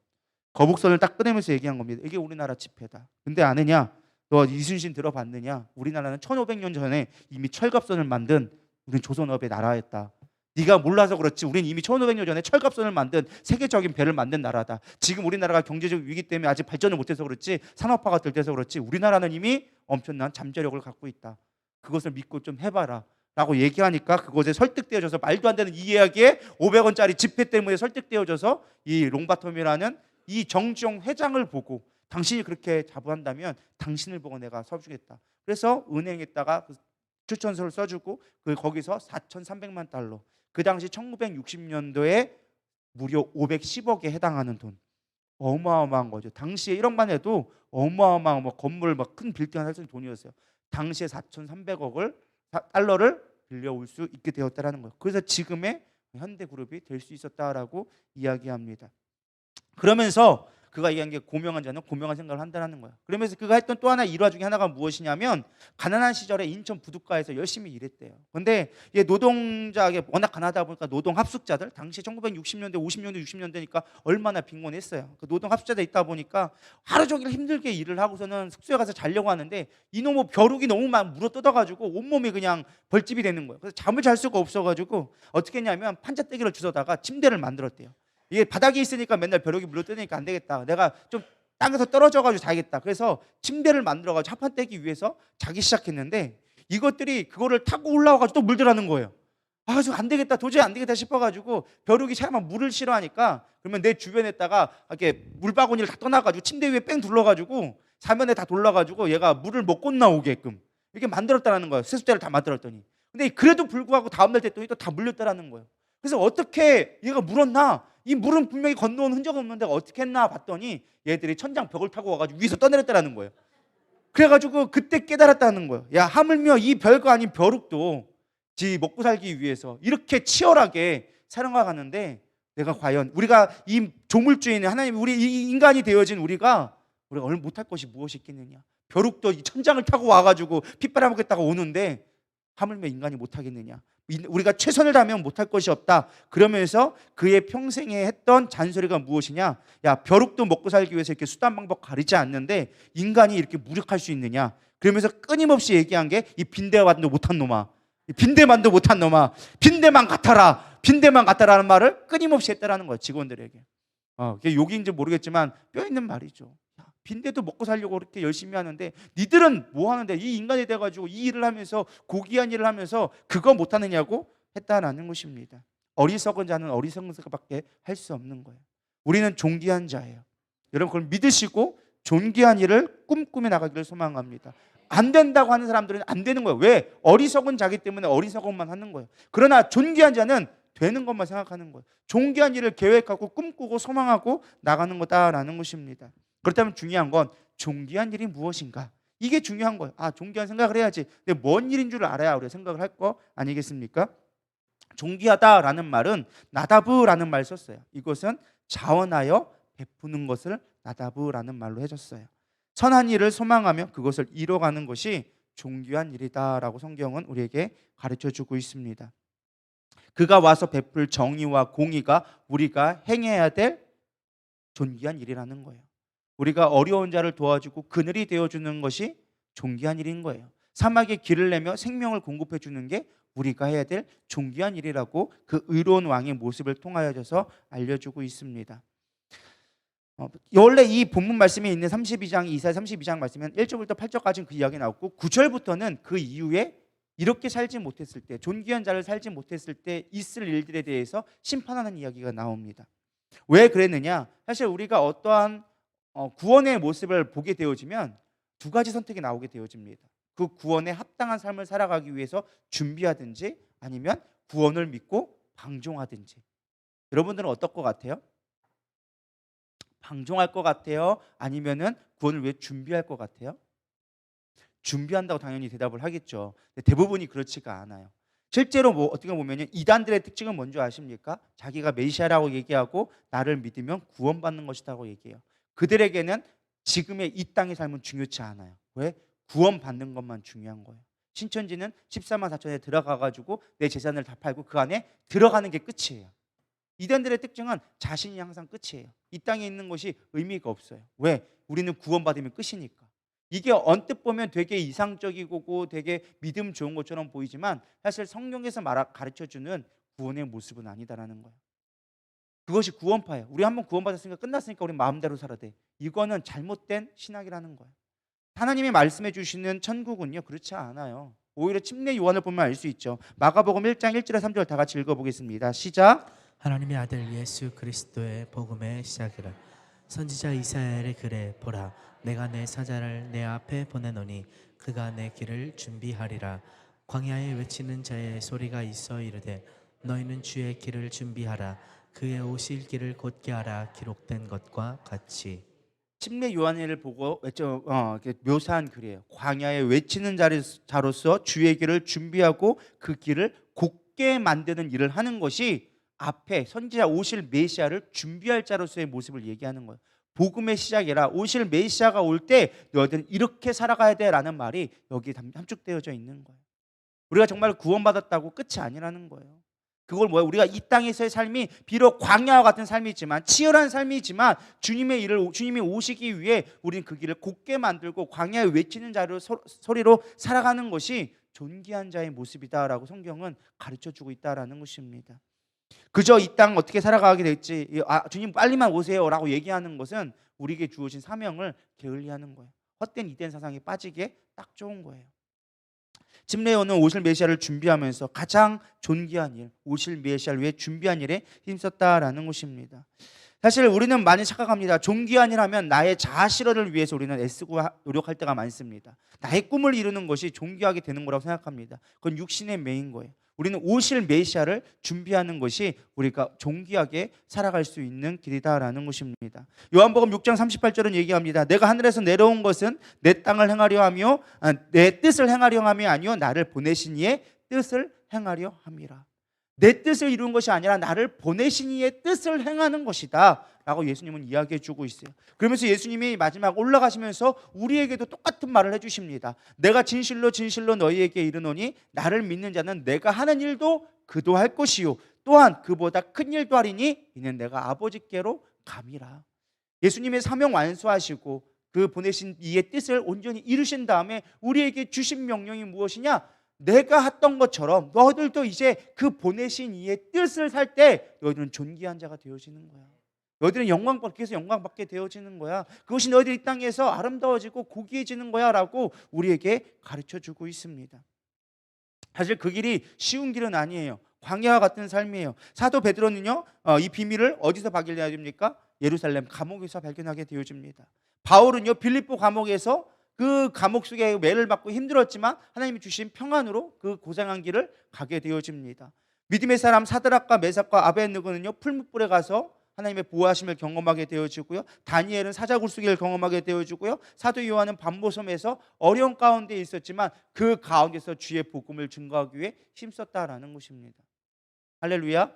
A: 거북선을 딱 꺼내면서 얘기한 겁니다. 이게 우리나라 지폐다. 근데 아느냐? 너 이순신 들어봤느냐? 우리나라는 1500년 전에 이미 철갑선을 만든 우린 조선업의 나라였다. 네가 몰라서 그렇지 우린 이미 1500년 전에 철갑선을 만든 세계적인 배를 만든 나라다. 지금 우리나라가 경제적 위기 때문에 아직 발전을 못해서 그렇지 산업화가 될 때서 그렇지 우리나라는 이미 엄청난 잠재력을 갖고 있다. 그것을 믿고 좀 해봐라 라고 얘기하니까 그것에 설득되어져서 말도 안 되는 이 이야기에 500원짜리 지폐 때문에 설득되어져서 이 롱바텀이라는 이 정주영 회장을 보고 당신이 그렇게 자부한다면 당신을 보고 내가 서주겠다. 그래서 은행에다가 그 추천서를 써주고 거기서 4,300만 달러, 그 당시 1960년도에 무려 510억에 해당하는 돈, 어마어마한 거죠. 당시에 1억만 해도 어마어마한 뭐 건물 막 큰 빌딩 할 수 있는 돈이었어요. 당시에 4,300억을 달러를 빌려올 수 있게 되었다라는 거예요. 그래서 지금의 현대그룹이 될 수 있었다라고 이야기합니다. 그러면서 그가 얘기한 게 고명한 자는 고명한 생각을 한다는 거야. 그러면서 그가 했던 또 하나 일화 중에 하나가 무엇이냐면 가난한 시절에 인천 부둣가에서 열심히 일했대요. 근데 이 노동자에게 워낙 가난하다 보니까 노동 합숙자들 당시 1960년대, 50년대, 60년대니까 얼마나 빈곤했어요. 그 노동 합숙자들 있다 보니까 하루 종일 힘들게 일을 하고서는 숙소에 가서 자려고 하는데 이놈의 벼룩이 너무 막 물어뜯어가지고 온몸이 그냥 벌집이 되는 거예요. 그래서 잠을 잘 수가 없어가지고 어떻게 했냐면 판자떼기를 주워다가 침대를 만들었대요. 이게 바닥에 있으니까 맨날 벼룩이 물어뜯으니까 안 되겠다. 내가 좀 땅에서 떨어져가지고 자겠다. 그래서 침대를 만들어가지고 합판 떼기 위해서 자기 시작했는데 이것들이 그거를 타고 올라와가지고 또 물더라는 거예요. 아, 저 안 되겠다. 도저히 안 되겠다 싶어가지고 벼룩이 차마 물을 싫어하니까 그러면 내 주변에다가 이렇게 물바구니를 다 떠나가지고 침대 위에 뺑 둘러가지고 사면에 다 돌려가지고 얘가 물을 못 건너오게끔 이렇게 만들었다는 거예요. 세숫대를 다 만들었더니. 근데 그래도 불구하고 다음날 됐더니 또 다 물렸다라는 거예요. 그래서 어떻게 얘가 물었나? 이 물은 분명히 건너온 흔적 없는데 어떻게 했나 봤더니 얘들이 천장 벽을 타고 와가지고 위에서 떠내렸다는 거예요. 그래가지고 그때 깨달았다는 거예요. 야, 하물며 이 별거 아닌 벼룩도 지 먹고 살기 위해서 이렇게 치열하게 살아가는데 내가 과연 우리가 이 조물주의는 하나님 우리 이 인간이 되어진 우리가 얼마 못할 것이 무엇이 있겠느냐. 벼룩도 이 천장을 타고 와가지고 피 빨아먹겠다고 오는데 하물며 인간이 못하겠느냐. 우리가 최선을 다하면 못할 것이 없다. 그러면서 그의 평생에 했던 잔소리가 무엇이냐. 야, 벼룩도 먹고 살기 위해서 이렇게 수단 방법 가리지 않는데 인간이 이렇게 무력할 수 있느냐. 그러면서 끊임없이 얘기한 게 이 빈대만도 못한 놈아, 빈대만도 못한 놈아, 빈대만 같아라, 빈대만 같아라는 말을 끊임없이 했다라는 거예요. 직원들에게. 그게 욕인지 모르겠지만 뼈 있는 말이죠. 빈대도 먹고 살려고 그렇게 열심히 하는데 니들은 뭐 하는데 이 인간이 돼가지고 이 일을 하면서 고귀한 일을 하면서 그거 못하느냐고 했다라는 것입니다. 어리석은 자는 어리석은 것밖에 할 수 없는 거예요. 우리는 존귀한 자예요. 여러분 그걸 믿으시고 존귀한 일을 꿈꾸며 나가기를 소망합니다. 안 된다고 하는 사람들은 안 되는 거예요. 왜? 어리석은 자기 때문에 어리석은 것만 하는 거예요. 그러나 존귀한 자는 되는 것만 생각하는 거예요. 존귀한 일을 계획하고 꿈꾸고 소망하고 나가는 거다라는 것입니다. 그렇다면 중요한 건 존귀한 일이 무엇인가? 이게 중요한 거예요. 존귀한 생각을 해야지. 근데 뭔 일인 줄 알아야 우리가 생각을 할 거 아니겠습니까? 존귀하다라는 말은 나다브라는 말을 썼어요. 이것은 자원하여 베푸는 것을 나다브라는 말로 해줬어요. 선한 일을 소망하며 그것을 이뤄가는 것이 존귀한 일이다라고 성경은 우리에게 가르쳐주고 있습니다. 그가 와서 베풀 정의와 공의가 우리가 행해야 될 존귀한 일이라는 거예요. 우리가 어려운 자를 도와주고 그늘이 되어주는 것이 존귀한 일인 거예요. 사막에 길을 내며 생명을 공급해 주는 게 우리가 해야 될 존귀한 일이라고 그 의로운 왕의 모습을 통하여서 알려주고 있습니다. 원래 이 본문 말씀에 있는 32장 이사야 32장 말씀은 1절부터 8절까지는 그 이야기 나왔고 9절부터는 그 이후에 이렇게 살지 못했을 때 존귀한 자를 살지 못했을 때 있을 일들에 대해서 심판하는 이야기가 나옵니다. 왜 그랬느냐? 사실 우리가 어떠한 구원의 모습을 보게 되어지면 두 가지 선택이 나오게 되어집니다. 그 구원에 합당한 삶을 살아가기 위해서 준비하든지 아니면 구원을 믿고 방종하든지. 여러분들은 어떨 것 같아요? 방종할 것 같아요? 아니면은 구원을 위해 준비할 것 같아요? 준비한다고 당연히 대답을 하겠죠. 근데 대부분이 그렇지가 않아요. 실제로 어떻게 보면 이단들의 특징은 뭔지 아십니까? 자기가 메시아라고 얘기하고 나를 믿으면 구원받는 것이라고 얘기해요. 그들에게는 지금의 이 땅의 삶은 중요치 않아요. 왜? 구원받는 것만 중요한 거예요. 신천지는 14만 4천에 들어가가지고 내 재산을 다 팔고 그 안에 들어가는 게 끝이에요. 이단들의 특징은 자신이 항상 끝이에요. 이 땅에 있는 것이 의미가 없어요. 왜? 우리는 구원받으면 끝이니까. 이게 언뜻 보면 되게 이상적이고 되게 믿음 좋은 것처럼 보이지만 사실 성경에서 가르쳐주는 구원의 모습은 아니다라는 거예요. 그것이 구원파예요. 우리 한번 구원받았으니까 끝났으니까 우리 마음대로 살아야 돼. 이거는 잘못된 신학이라는 거예요. 하나님이 말씀해 주시는 천국은요 그렇지 않아요. 오히려 침례 요한을 보면 알 수 있죠. 마가복음 1장 1절에 3절 다 같이 읽어보겠습니다. 시작.
B: 하나님의 아들 예수 그리스도의 복음의 시작이라. 선지자 이사야의 글에 보라, 내가 내 사자를 내 앞에 보내노니 그가 내 길을 준비하리라. 광야에 외치는 자의 소리가 있어 이르되 너희는 주의 길을 준비하라. 그의 오실 길을 곧게 하라. 기록된 것과 같이.
A: 침례 요한을 보고 이렇게 묘사한 글이에요. 광야에 외치는 자로서 주의 길을 준비하고 그 길을 곧게 만드는 일을 하는 것이 앞에 선지자 오실 메시아를 준비할 자로서의 모습을 얘기하는 거예요. 복음의 시작이라 오실 메시아가 올 때 너희들은 이렇게 살아가야 돼라는 말이 여기 함축되어져 있는 거예요. 우리가 정말 구원받았다고 끝이 아니라는 거예요. 그걸 뭐예요? 우리가 이 땅에서의 삶이 비록 광야와 같은 삶이지만 치열한 삶이지만 주님이 오시기 위해 우리는 그 길을 곧게 만들고 광야에 외치는 자로 소리로 살아가는 것이 존귀한 자의 모습이다라고 성경은 가르쳐주고 있다라는 것입니다. 그저 이 땅 어떻게 살아가게 될지 주님 빨리만 오세요라고 얘기하는 것은 우리에게 주어진 사명을 게을리하는 거예요. 헛된 이된 사상에 빠지기에 딱 좋은 거예요. 침례요한은 오실 메시아를 준비하면서 가장 존귀한 일, 오실 메시아를 위해 준비한 일에 힘썼다라는 것입니다. 사실 우리는 많이 착각합니다. 존귀한 일 하면 나의 자아 실현을 위해서 우리는 애쓰고 노력할 때가 많습니다. 나의 꿈을 이루는 것이 존귀하게 되는 거라고 생각합니다. 그건 육신의 매인 거예요. 우리는 오실 메시아를 준비하는 것이 우리가 존귀하게 살아갈 수 있는 길이다라는 것입니다. 요한복음 6장 38절은 얘기합니다. 내가 하늘에서 내려온 것은 내 땅을 행하려 하며 내 뜻을 행하려 함이 아니요 나를 보내신 이의 뜻을 행하려 함이라. 내 뜻을 이루는 것이 아니라 나를 보내신 이의 뜻을 행하는 것이다 라고 예수님은 이야기해 주고 있어요. 그러면서 예수님이 마지막 올라가시면서 우리에게도 똑같은 말을 해주십니다. 내가 진실로 진실로 너희에게 이르노니 나를 믿는 자는 내가 하는 일도 그도 할 것이요 또한 그보다 큰 일도 하리니 이는 내가 아버지께로 감이라. 예수님의 사명 완수하시고 그 보내신 이의 뜻을 온전히 이루신 다음에 우리에게 주신 명령이 무엇이냐? 내가 했던 것처럼 너희들도 이제 그 보내신 이의 뜻을 살 때 너희들은 존귀한 자가 되어지는 거야. 너희들은 영광받게 영광받게 되어지는 거야. 그것이 너희들 이 땅에서 아름다워지고 고귀해지는 거야 라고 우리에게 가르쳐주고 있습니다. 사실 그 길이 쉬운 길은 아니에요. 광야와 같은 삶이에요. 사도 베드로는요 이 비밀을 어디서 발견해야 됩니까? 예루살렘 감옥에서 발견하게 되어집니다. 바울은요 빌립보 감옥에서 그 감옥 속에 매를 받고 힘들었지만 하나님이 주신 평안으로 그 고생한 길을 가게 되어집니다. 믿음의 사람 사드락과 메삭과 아벤느고는요 풀무불에 가서 하나님의 보호하심을 경험하게 되어지고요. 다니엘은 사자굴수기를 경험하게 되어지고요. 사도 요한은 밤보섬에서 어려운 가운데 있었지만 그 가운데서 주의 복음을 증거하기 위해 힘썼다라는 것입니다. 할렐루야.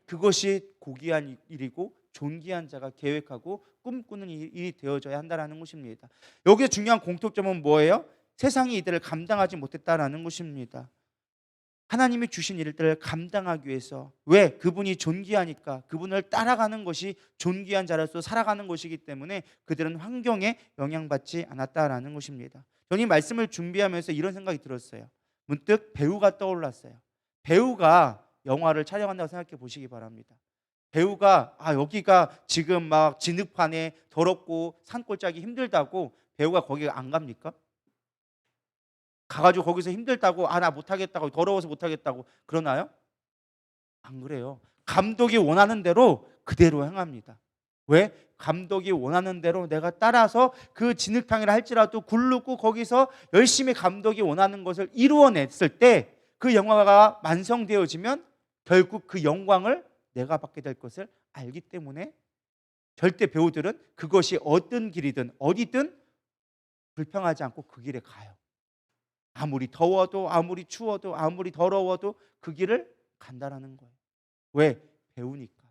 A: 그것이 고귀한 일이고 존귀한 자가 계획하고 꿈꾸는 일이 되어져야 한다는 것입니다. 여기서 중요한 공통점은 뭐예요? 세상이 이들을 감당하지 못했다라는 것입니다. 하나님이 주신 일들을 감당하기 위해서 왜? 그분이 존귀하니까 그분을 따라가는 것이 존귀한 자로서 살아가는 것이기 때문에 그들은 환경에 영향받지 않았다라는 것입니다. 저는 이 말씀을 준비하면서 이런 생각이 들었어요. 문득 배우가 떠올랐어요. 배우가 영화를 촬영한다고 생각해 보시기 바랍니다. 배우가 여기가 지금 막 진흙판에 더럽고 산골짜기 힘들다고 배우가 거기 안 갑니까? 가가지고 거기서 힘들다고 나 못하겠다고 더러워서 못하겠다고 그러나요? 안 그래요. 감독이 원하는 대로 그대로 행합니다. 왜? 감독이 원하는 대로 내가 따라서 그 진흙탕이라 할지라도 굴르고 거기서 열심히 감독이 원하는 것을 이루어냈을 때 그 영화가 완성되어지면 결국 그 영광을 내가 받게 될 것을 알기 때문에 절대 배우들은 그것이 어떤 길이든 어디든 불평하지 않고 그 길에 가요. 아무리 더워도 아무리 추워도 아무리 더러워도 그 길을 간다라는 거예요. 왜? 배우니까.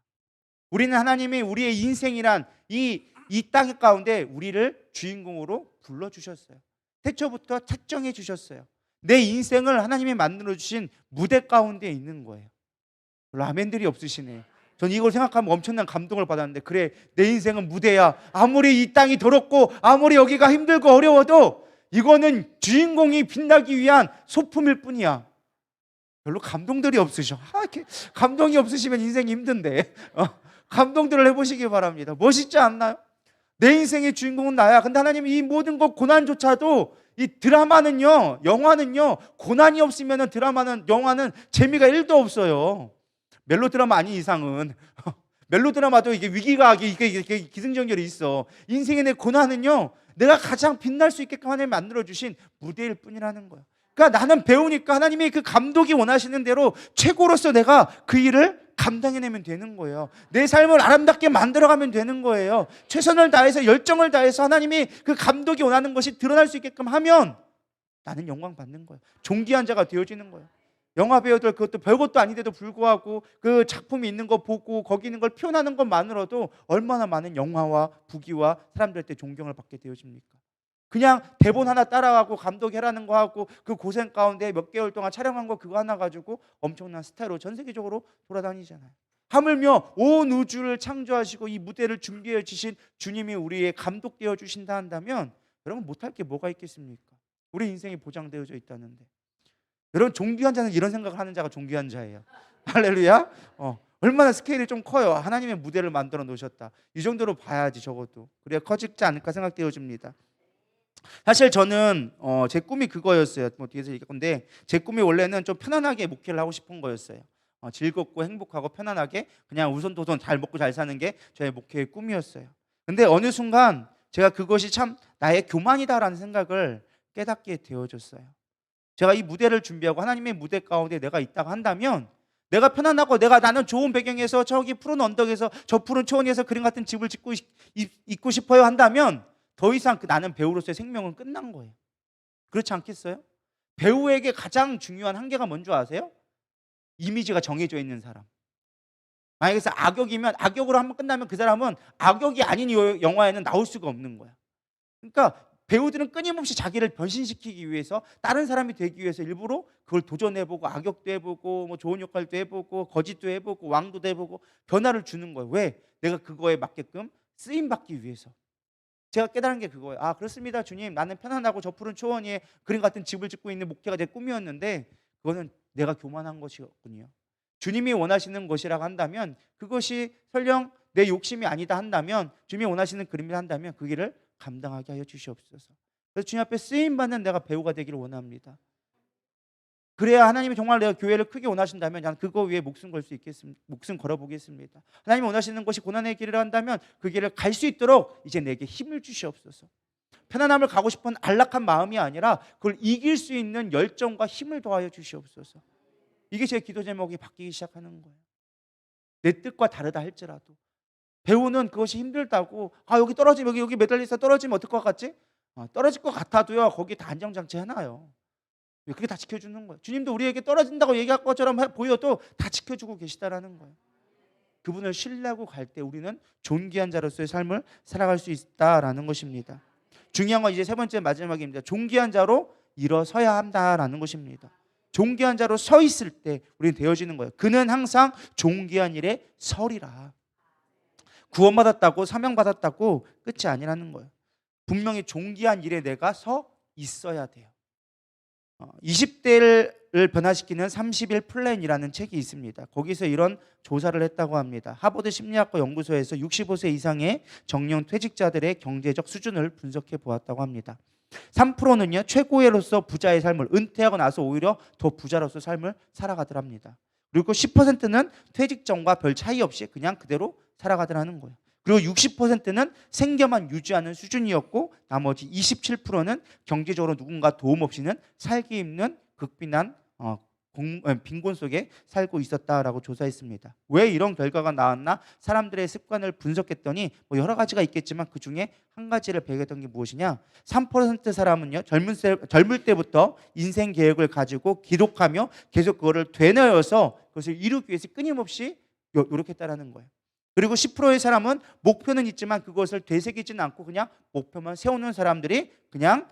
A: 우리는 하나님이 우리의 인생이란 이 땅 가운데 우리를 주인공으로 불러주셨어요. 태초부터 책정해 주셨어요. 내 인생을 하나님이 만들어주신 무대 가운데 있는 거예요. 라멘들이 없으시네. 전 이걸 생각하면 엄청난 감동을 받았는데, 그래, 내 인생은 무대야. 아무리 이 땅이 더럽고 아무리 여기가 힘들고 어려워도 이거는 주인공이 빛나기 위한 소품일 뿐이야. 별로 감동들이 없으셔. 이렇게 감동이 없으시면 인생이 힘든데 감동들을 해보시기 바랍니다. 멋있지 않나요? 내 인생의 주인공은 나야. 근데 하나님, 이 모든 것 고난조차도, 이 드라마는요, 영화는요, 고난이 없으면 드라마는, 영화는 재미가 1도 없어요. 멜로드라마 아닌 이상은 멜로드라마도 이게 위기가 이게 기승전결이 있어. 인생의 내 고난은요, 내가 가장 빛날 수 있게끔 하나님이 만들어주신 무대일 뿐이라는 거야. 그러니까 나는 배우니까 하나님이 그 감독이 원하시는 대로 최고로서 내가 그 일을 감당해내면 되는 거예요. 내 삶을 아름답게 만들어가면 되는 거예요. 최선을 다해서, 열정을 다해서 하나님이 그 감독이 원하는 것이 드러날 수 있게끔 하면 나는 영광 받는 거예요. 존귀한 자가 되어지는 거예요. 영화 배우들, 그것도 별것도 아닌데도 불구하고 그 작품이 있는 거 보고 거기 있는 걸 표현하는 것만으로도 얼마나 많은 영화와 부귀와 사람들한테 존경을 받게 되어집니까? 그냥 대본 하나 따라가고 감독해라는 거 하고 그 고생 가운데 몇 개월 동안 촬영한 거 그거 하나 가지고 엄청난 스타로 전 세계적으로 돌아다니잖아요. 하물며 온 우주를 창조하시고 이 무대를 준비해 주신 주님이 우리의 감독되어 주신다 한다면, 여러분, 못할 게 뭐가 있겠습니까? 우리 인생이 보장되어져 있다는데. 여러분, 존귀한 자는 이런 생각을 하는 자가 존귀한 자예요. 할렐루야. 얼마나 스케일이 좀 커요. 하나님의 무대를 만들어 놓으셨다. 이 정도로 봐야지 적어도. 그래야 커지지 않을까 생각되어집니다. 사실 저는 제 꿈이 그거였어요. 뭐 뒤에서 얘기할 건데, 제 꿈이 원래는 좀 편안하게 목회를 하고 싶은 거였어요. 즐겁고 행복하고 편안하게 그냥 우선도선 잘 먹고 잘 사는 게 저의 목회의 꿈이었어요. 근데 어느 순간 제가 그것이 참 나의 교만이다라는 생각을 깨닫게 되어졌어요. 제가 이 무대를 준비하고 하나님의 무대 가운데 내가 있다고 한다면, 내가 편안하고 나는 좋은 배경에서 저기 푸른 언덕에서 저 푸른 초원에서 그림 같은 집을 짓고 있고 싶어요 한다면, 더 이상 나는 배우로서의 생명은 끝난 거예요. 그렇지 않겠어요? 배우에게 가장 중요한 한계가 뭔지 아세요? 이미지가 정해져 있는 사람. 만약에 악역이면, 악역으로 한번 끝나면 그 사람은 악역이 아닌 영화에는 나올 수가 없는 거야. 그러니까 배우들은 끊임없이 자기를 변신시키기 위해서, 다른 사람이 되기 위해서 일부러 그걸 도전해보고, 악역도 해보고, 뭐 좋은 역할도 해보고, 거짓도 해보고, 왕도 해보고, 변화를 주는 거예요. 왜? 내가 그거에 맞게끔 쓰임받기 위해서. 제가 깨달은 게 그거예요. 그렇습니다, 주님. 나는 편안하고 저 푸른 초원 위에 그림 같은 집을 짓고 있는 목회가 제 꿈이었는데, 그거는 내가 교만한 것이었군요. 주님이 원하시는 것이라고 한다면, 그것이 설령 내 욕심이 아니다 한다면, 주님이 원하시는 그림이라 한다면 그 길을 감당하게 하여 주시옵소서. 그래서 주님 앞에 쓰임받는 내가 배우가 되기를 원합니다. 그래야 하나님이 정말 내가 교회를 크게 원하신다면 나는 그거 위에 목숨 걸 수 있겠습니다. 목숨 걸어보겠습니다. 하나님이 원하시는 것이 고난의 길이라 한다면 그 길을 갈 수 있도록 이제 내게 힘을 주시옵소서. 편안함을 가고 싶은 안락한 마음이 아니라 그걸 이길 수 있는 열정과 힘을 더하여 주시옵소서. 이게 제 기도 제목이 바뀌기 시작하는 거예요. 내 뜻과 다르다 할지라도. 배우는 그것이 힘들다고, 여기 떨어지면, 여기 매달려서 떨어지면 어떨 것 같지? 떨어질 것 같아도요, 거기 다 안정장치 해놔요. 그게 다 지켜주는 거예요. 주님도 우리에게 떨어진다고 얘기할 것처럼 보여도 다 지켜주고 계시다라는 거예요. 그분을 신뢰하고 갈 때 우리는 존귀한 자로서의 삶을 살아갈 수 있다라는 것입니다. 중요한 건 이제 세 번째 마지막입니다. 존귀한 자로 일어서야 한다라는 것입니다. 존귀한 자로 서 있을 때 우리는 되어지는 거예요. 그는 항상 존귀한 일에 서리라. 구원받았다고, 사명받았다고 끝이 아니라는 거예요. 분명히 존귀한 일에 내가 서 있어야 돼요. 20대를 변화시키는 30일 플랜이라는 책이 있습니다. 거기서 이런 조사를 했다고 합니다. 하버드 심리학과 연구소에서 65세 이상의 정년 퇴직자들의 경제적 수준을 분석해 보았다고 합니다. 3%는요 최고의로서 부자의 삶을, 은퇴하고 나서 오히려 더 부자로서 삶을 살아가더랍니다. 그리고 10%는 퇴직 전과 별 차이 없이 그냥 그대로 살아가더라는 거예요. 그리고 60%는 생계만 유지하는 수준이었고, 나머지 27%는 경제적으로 누군가 도움 없이는 살기 힘든 극빈한 빈곤 속에 살고 있었다라고 조사했습니다. 왜 이런 결과가 나왔나? 사람들의 습관을 분석했더니 여러 가지가 있겠지만 그 중에 한 가지를 배경했던 게 무엇이냐? 3% 사람은요 젊을 때부터 인생 계획을 가지고 기록하며 계속 그거를 되뇌어서 그것을 이루기 위해서 끊임없이 노력했다라는 거예요. 그리고 10%의 사람은 목표는 있지만 그것을 되새기지는 않고 그냥 목표만 세우는 사람들이 그냥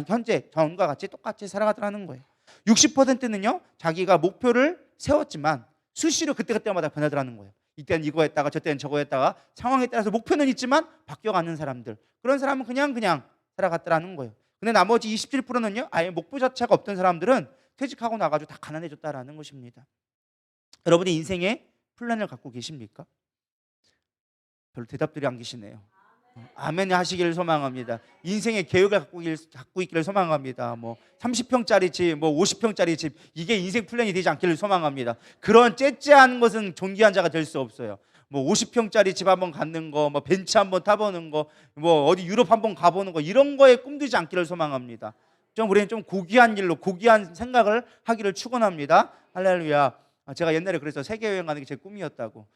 A: 현재 전과 같이 똑같이 살아가더라는 거예요. 60%는요 자기가 목표를 세웠지만 수시로 그때그때마다 변하더라는 거예요. 이때는 이거 했다가 저때는 저거 했다가 상황에 따라서 목표는 있지만 바뀌어가는 사람들, 그런 사람은 그냥 살아갔더라는 거예요. 근데 나머지 27%는요 아예 목표 자체가 없던 사람들은 퇴직하고 나가지고 다 가난해졌다라는 것입니다. 여러분이 인생에 플랜을 갖고 계십니까? 별로 대답들이 안 계시네요. 아멘 하시기를 소망합니다. 인생의 계획을 갖고 있기를 소망합니다. 뭐 30평짜리 집, 뭐 50평짜리 집, 이게 인생 플랜이 되지 않기를 소망합니다. 그런 째째한 것은 존귀한 자가 될 수 없어요. 뭐 50평짜리 집 한번 갖는 거, 뭐 벤츠 한번 타보는 거, 뭐 어디 유럽 한번 가보는 거, 이런 거에 꿈꾸지 않기를 소망합니다. 우리는 좀 고귀한 일로, 고귀한 생각을 하기를 축원합니다. 할렐루야. 제가 옛날에 그래서 세계 여행 가는 게 제 꿈이었다고.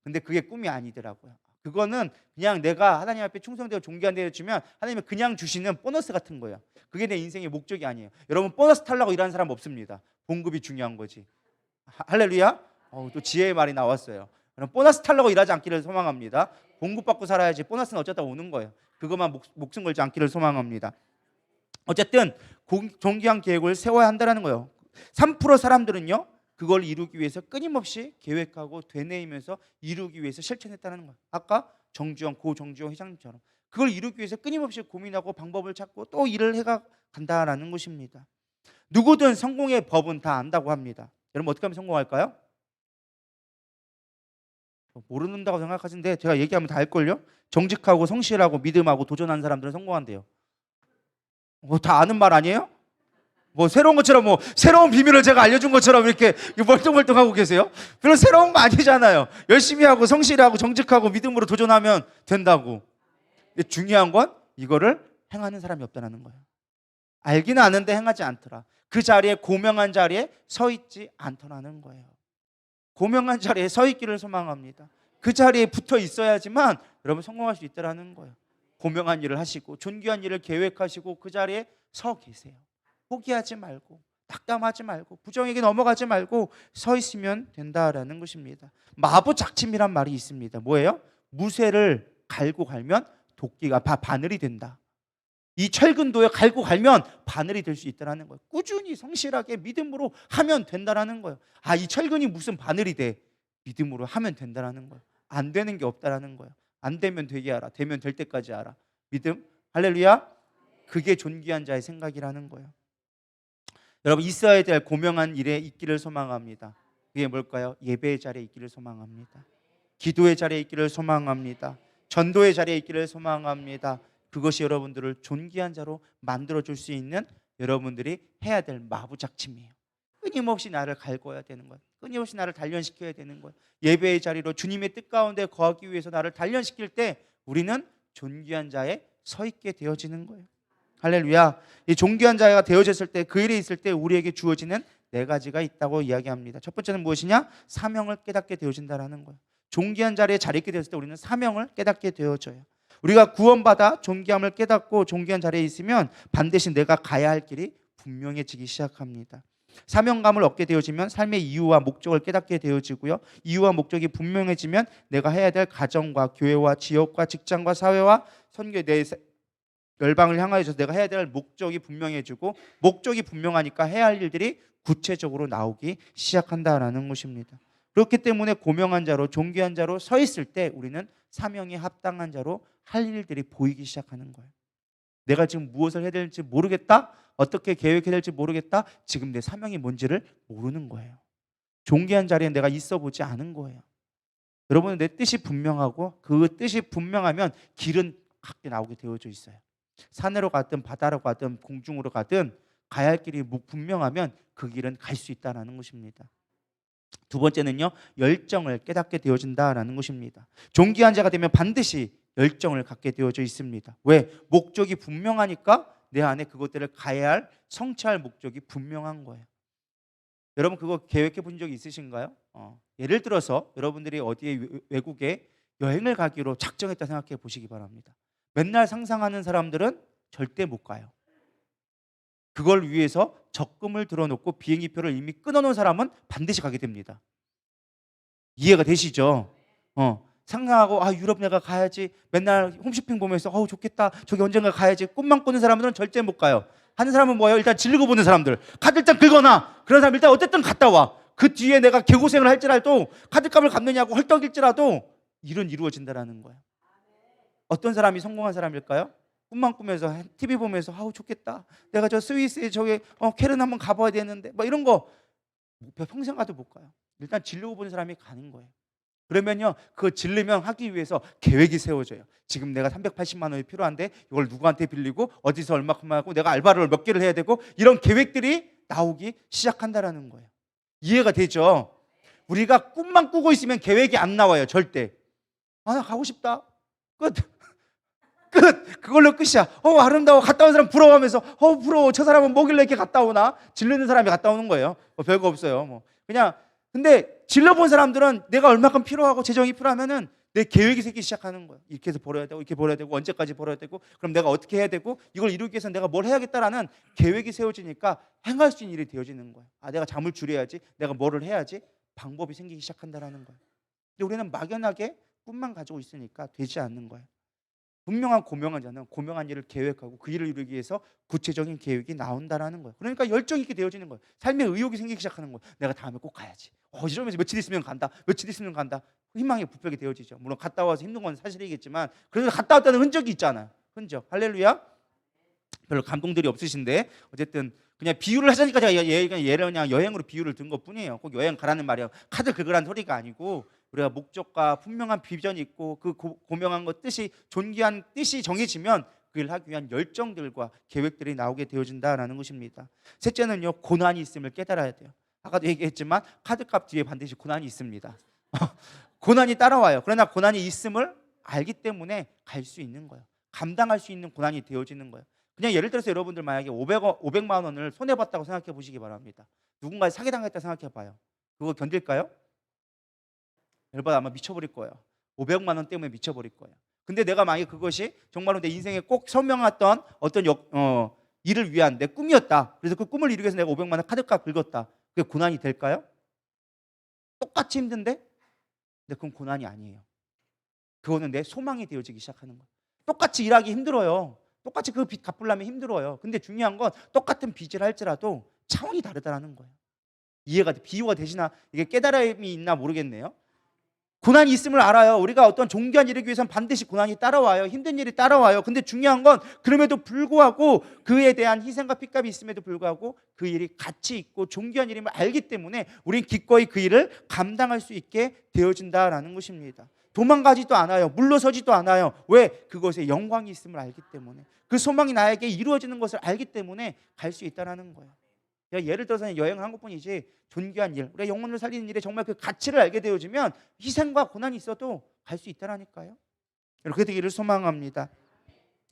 A: 근데 그게 꿈이 아니더라고요. 그거는 그냥 내가 하나님 앞에 충성되고 존귀한 데를 주면 하나님이 그냥 주시는 보너스 같은 거예요. 그게 내 인생의 목적이 아니에요. 여러분, 보너스 타려고 일하는 사람 없습니다. 봉급이 중요한 거지. 할렐루야. 또 지혜의 말이 나왔어요. 보너스 타려고 일하지 않기를 소망합니다. 봉급 받고 살아야지. 보너스는 어쩌다 오는 거예요. 그것만 목숨 걸지 않기를 소망합니다. 어쨌든 존귀한 계획을 세워야 한다는 거예요. 3% 사람들은요 그걸 이루기 위해서 끊임없이 계획하고 되뇌이면서 이루기 위해서 실천했다는 거예요. 아까 고 정주영 회장님처럼 그걸 이루기 위해서 끊임없이 고민하고 방법을 찾고 또 일을 해가 간다라는 것입니다. 누구든 성공의 법은 다 안다고 합니다. 여러분, 어떻게 하면 성공할까요? 모른다고 생각하시는데 제가 얘기하면 다 알걸요? 정직하고 성실하고 믿음하고 도전하는 사람들은 성공한대요. 다 아는 말 아니에요? 뭐 새로운 것처럼, 뭐 새로운 비밀을 제가 알려준 것처럼 이렇게 멀뚱멀뚱하고 계세요? 별로 새로운 거 아니잖아요. 열심히 하고 성실하고 정직하고 믿음으로 도전하면 된다고. 근데 중요한 건 이거를 행하는 사람이 없다는 거예요. 알기는 아는데 행하지 않더라. 그 자리에, 고명한 자리에 서 있지 않더라는 거예요. 고명한 자리에 서 있기를 소망합니다. 그 자리에 붙어 있어야지만 여러분 성공할 수 있다는 거예요. 고명한 일을 하시고 존귀한 일을 계획하시고 그 자리에 서 계세요. 포기하지 말고, 낙담하지 말고, 부정에게 넘어가지 말고 서 있으면 된다라는 것입니다. 마부작침이란 말이 있습니다. 뭐예요? 무쇠를 갈고 갈면 도끼가 바늘이 된다. 이 철근도에 갈고 갈면 바늘이 될 수 있다는 거예요. 꾸준히 성실하게 믿음으로 하면 된다는 거예요. 이 철근이 무슨 바늘이 돼? 믿음으로 하면 된다는 거예요. 안 되는 게 없다는 거예요. 안 되면 되게 하라. 되면 될 때까지 하라. 믿음. 할렐루야. 그게 존귀한 자의 생각이라는 거예요. 여러분, 있어야 될 고명한 일에 있기를 소망합니다. 그게 뭘까요? 예배의 자리에 있기를 소망합니다. 기도의 자리에 있기를 소망합니다. 전도의 자리에 있기를 소망합니다. 그것이 여러분들을 존귀한 자로 만들어줄 수 있는 여러분들이 해야 될 마부작침이에요. 끊임없이 나를 갈궈야 되는 거예요. 끊임없이 나를 단련시켜야 되는 거예요. 예배의 자리로 주님의 뜻 가운데 거하기 위해서 나를 단련시킬 때 우리는 존귀한 자에 서 있게 되어지는 거예요. 할렐루야. 이 존귀한 자가 되어졌을 때, 그 일에 있을 때 우리에게 주어지는 4가지가 있다고 이야기합니다. 첫 번째는 무엇이냐? 사명을 깨닫게 되어진다는 거예요. 존귀한 자리에 자리 있게 되었을 때 우리는 사명을 깨닫게 되어져요. 우리가 구원받아 존귀함을 깨닫고 존귀한 자리에 있으면 반드시 내가 가야 할 길이 분명해지기 시작합니다. 사명감을 얻게 되어지면 삶의 이유와 목적을 깨닫게 되어지고요. 이유와 목적이 분명해지면 내가 해야 될 가정과 교회와 지역과 직장과 사회와 선교, 내 열방을 향하여서 내가 해야 될 목적이 분명해지고, 목적이 분명하니까 해야 할 일들이 구체적으로 나오기 시작한다라는 것입니다. 그렇기 때문에 고명한 자로, 존귀한 자로 서 있을 때 우리는 사명에 합당한 자로 할 일들이 보이기 시작하는 거예요. 내가 지금 무엇을 해야 될지 모르겠다, 어떻게 계획해야 될지 모르겠다, 지금 내 사명이 뭔지를 모르는 거예요. 존귀한 자리에 내가 있어 보지 않은 거예요. 여러분은 내 뜻이 분명하고 그 뜻이 분명하면 길은 각게 나오게 되어져 있어요. 산으로 가든 바다로 가든 공중으로 가든 가야 할 길이 분명하면 그 길은 갈 수 있다는 것입니다. 두 번째는요, 열정을 깨닫게 되어진다라는 것입니다. 존귀한 자가 되면 반드시 열정을 갖게 되어져 있습니다. 왜? 목적이 분명하니까 내 안에 그것들을 가야 할, 성취할 목적이 분명한 거예요. 여러분, 그거 계획해 본 적이 있으신가요? 예를 들어서 여러분들이 어디에 외국에 여행을 가기로 작정했다 생각해 보시기 바랍니다. 맨날 상상하는 사람들은 절대 못 가요. 그걸 위해서 적금을 들어놓고 비행기표를 이미 끊어놓은 사람은 반드시 가게 됩니다. 이해가 되시죠? 상상하고 유럽 내가 가야지, 맨날 홈쇼핑 보면서 좋겠다, 저기 언젠가 가야지 꿈만 꾸는 사람들은 절대 못 가요. 하는 사람은 뭐예요? 일단 질르고 보는 사람들, 카드 일단 긁어놔. 그런 사람 일단 어쨌든 갔다 와. 그 뒤에 내가 개고생을 할지라도 카드값을 갚느냐고 헐떡일지라도 일은 이루어진다라는 거예요. 어떤 사람이 성공한 사람일까요? 꿈만 꾸면서 TV 보면서 아우 좋겠다. 내가 저 스위스에 저기 캐른 한번 가봐야 되는데 뭐 이런 거 목표 평생 가도 못 가요. 일단 진려고 보는 사람이 가는 거예요. 그러면요, 그거 질르면 하기 위해서 계획이 세워져요. 지금 내가 380만 원이 필요한데 이걸 누구한테 빌리고 어디서 얼마큼 하고 내가 알바를 몇 개를 해야 되고 이런 계획들이 나오기 시작한다라는 거예요. 이해가 되죠? 우리가 꿈만 꾸고 있으면 계획이 안 나와요. 절대. 아, 나 가고 싶다. 끝. 끝. 그걸로 끝이야. 아름다워. 갔다 온 사람 부러워하면서 부러워. 저 사람은 뭐길래 이렇게 갔다 오나? 질르는 사람이 갔다 오는 거예요. 별거 없어요. 그냥. 근데 질러본 사람들은 내가 얼마큼 필요하고 재정이 필요하면은 내 계획이 생기기 시작하는 거예요. 이렇게 해서 벌어야 되고 이렇게 벌어야 되고 언제까지 벌어야 되고 그럼 내가 어떻게 해야 되고 이걸 이루기 위해서 내가 뭘 해야겠다라는 계획이 세워지니까 행할 수 있는 일이 되어지는 거예요. 내가 잠을 줄여야지. 내가 뭐를 해야지. 방법이 생기기 시작한다라는 거예요. 근데 우리는 막연하게 꿈만 가지고 있으니까 되지 않는 거예요. 분명한 고명한 자는 고명한 일을 계획하고 그 일을 이루기 위해서 구체적인 계획이 나온다라는 거예요. 그러니까 열정 있게 되어지는 거예요. 삶의 의욕이 생기기 시작하는 거예요. 내가 다음에 꼭 가야지. 이러면서 며칠 있으면 간다. 며칠 있으면 간다. 희망이 부풀게 되어지죠. 물론 갔다 와서 힘든 건 사실이겠지만 그래도 갔다 왔다는 흔적이 있잖아요. 흔적. 할렐루야. 별로 감동들이 없으신데 어쨌든 그냥 비유를 하자니까 제가 예를 그냥 여행으로 비유를 든 것뿐이에요. 꼭 여행 가라는 말이에요. 카드 긁으라는 소리가 아니고 우리가 목적과 분명한 비전이 있고 그 고명한 것 뜻이 존귀한 뜻이 정해지면 그 일을 하기 위한 열정들과 계획들이 나오게 되어진다라는 것입니다. 셋째는요, 고난이 있음을 깨달아야 돼요. 아까도 얘기했지만 카드값 뒤에 반드시 고난이 있습니다. 고난이 따라와요. 그러나 고난이 있음을 알기 때문에 갈 수 있는 거예요. 감당할 수 있는 고난이 되어지는 거예요. 그냥 예를 들어서 여러분들 만약에 500만 원을 손해봤다고 생각해 보시기 바랍니다. 누군가에 사기당했다 생각해 봐요. 그거 견딜까요? 열받아 아마 미쳐버릴 거예요. 500만 원 때문에 미쳐버릴 거예요. 근데 내가 만약에 그것이 정말로 내 인생에 꼭 선명했던 어떤 일을 위한 내 꿈이었다. 그래서 그 꿈을 이루기 위해서 내가 500만 원 카드값 긁었다. 그게 고난이 될까요? 똑같이 힘든데? 근데 그건 고난이 아니에요. 그거는 내 소망이 되어지기 시작하는 거예요. 똑같이 일하기 힘들어요. 똑같이 그 빚 갚으려면 힘들어요. 근데 중요한 건 똑같은 빚을 할지라도 차원이 다르다라는 거예요. 이해가 비유가 되시나? 이게 깨달음이 있나 모르겠네요. 고난이 있음을 알아요. 우리가 어떤 존귀한 일을 이루기 위해서는 반드시 고난이 따라와요. 힘든 일이 따라와요. 근데 중요한 건 그럼에도 불구하고 그에 대한 희생과 핏값이 있음에도 불구하고 그 일이 가치 있고 존귀한 일임을 알기 때문에 우리는 기꺼이 그 일을 감당할 수 있게 되어진다라는 것입니다. 도망가지도 않아요. 물러서지도 않아요. 왜? 그것에 영광이 있음을 알기 때문에 그 소망이 나에게 이루어지는 것을 알기 때문에 갈 수 있다는 거예요. 예를 들어서 여행을 한 것뿐이지 존귀한 일, 우리가 영혼을 살리는 일에 정말 그 가치를 알게 되어지면 희생과 고난이 있어도 갈 수 있다라니까요. 그렇게 되기를 소망합니다.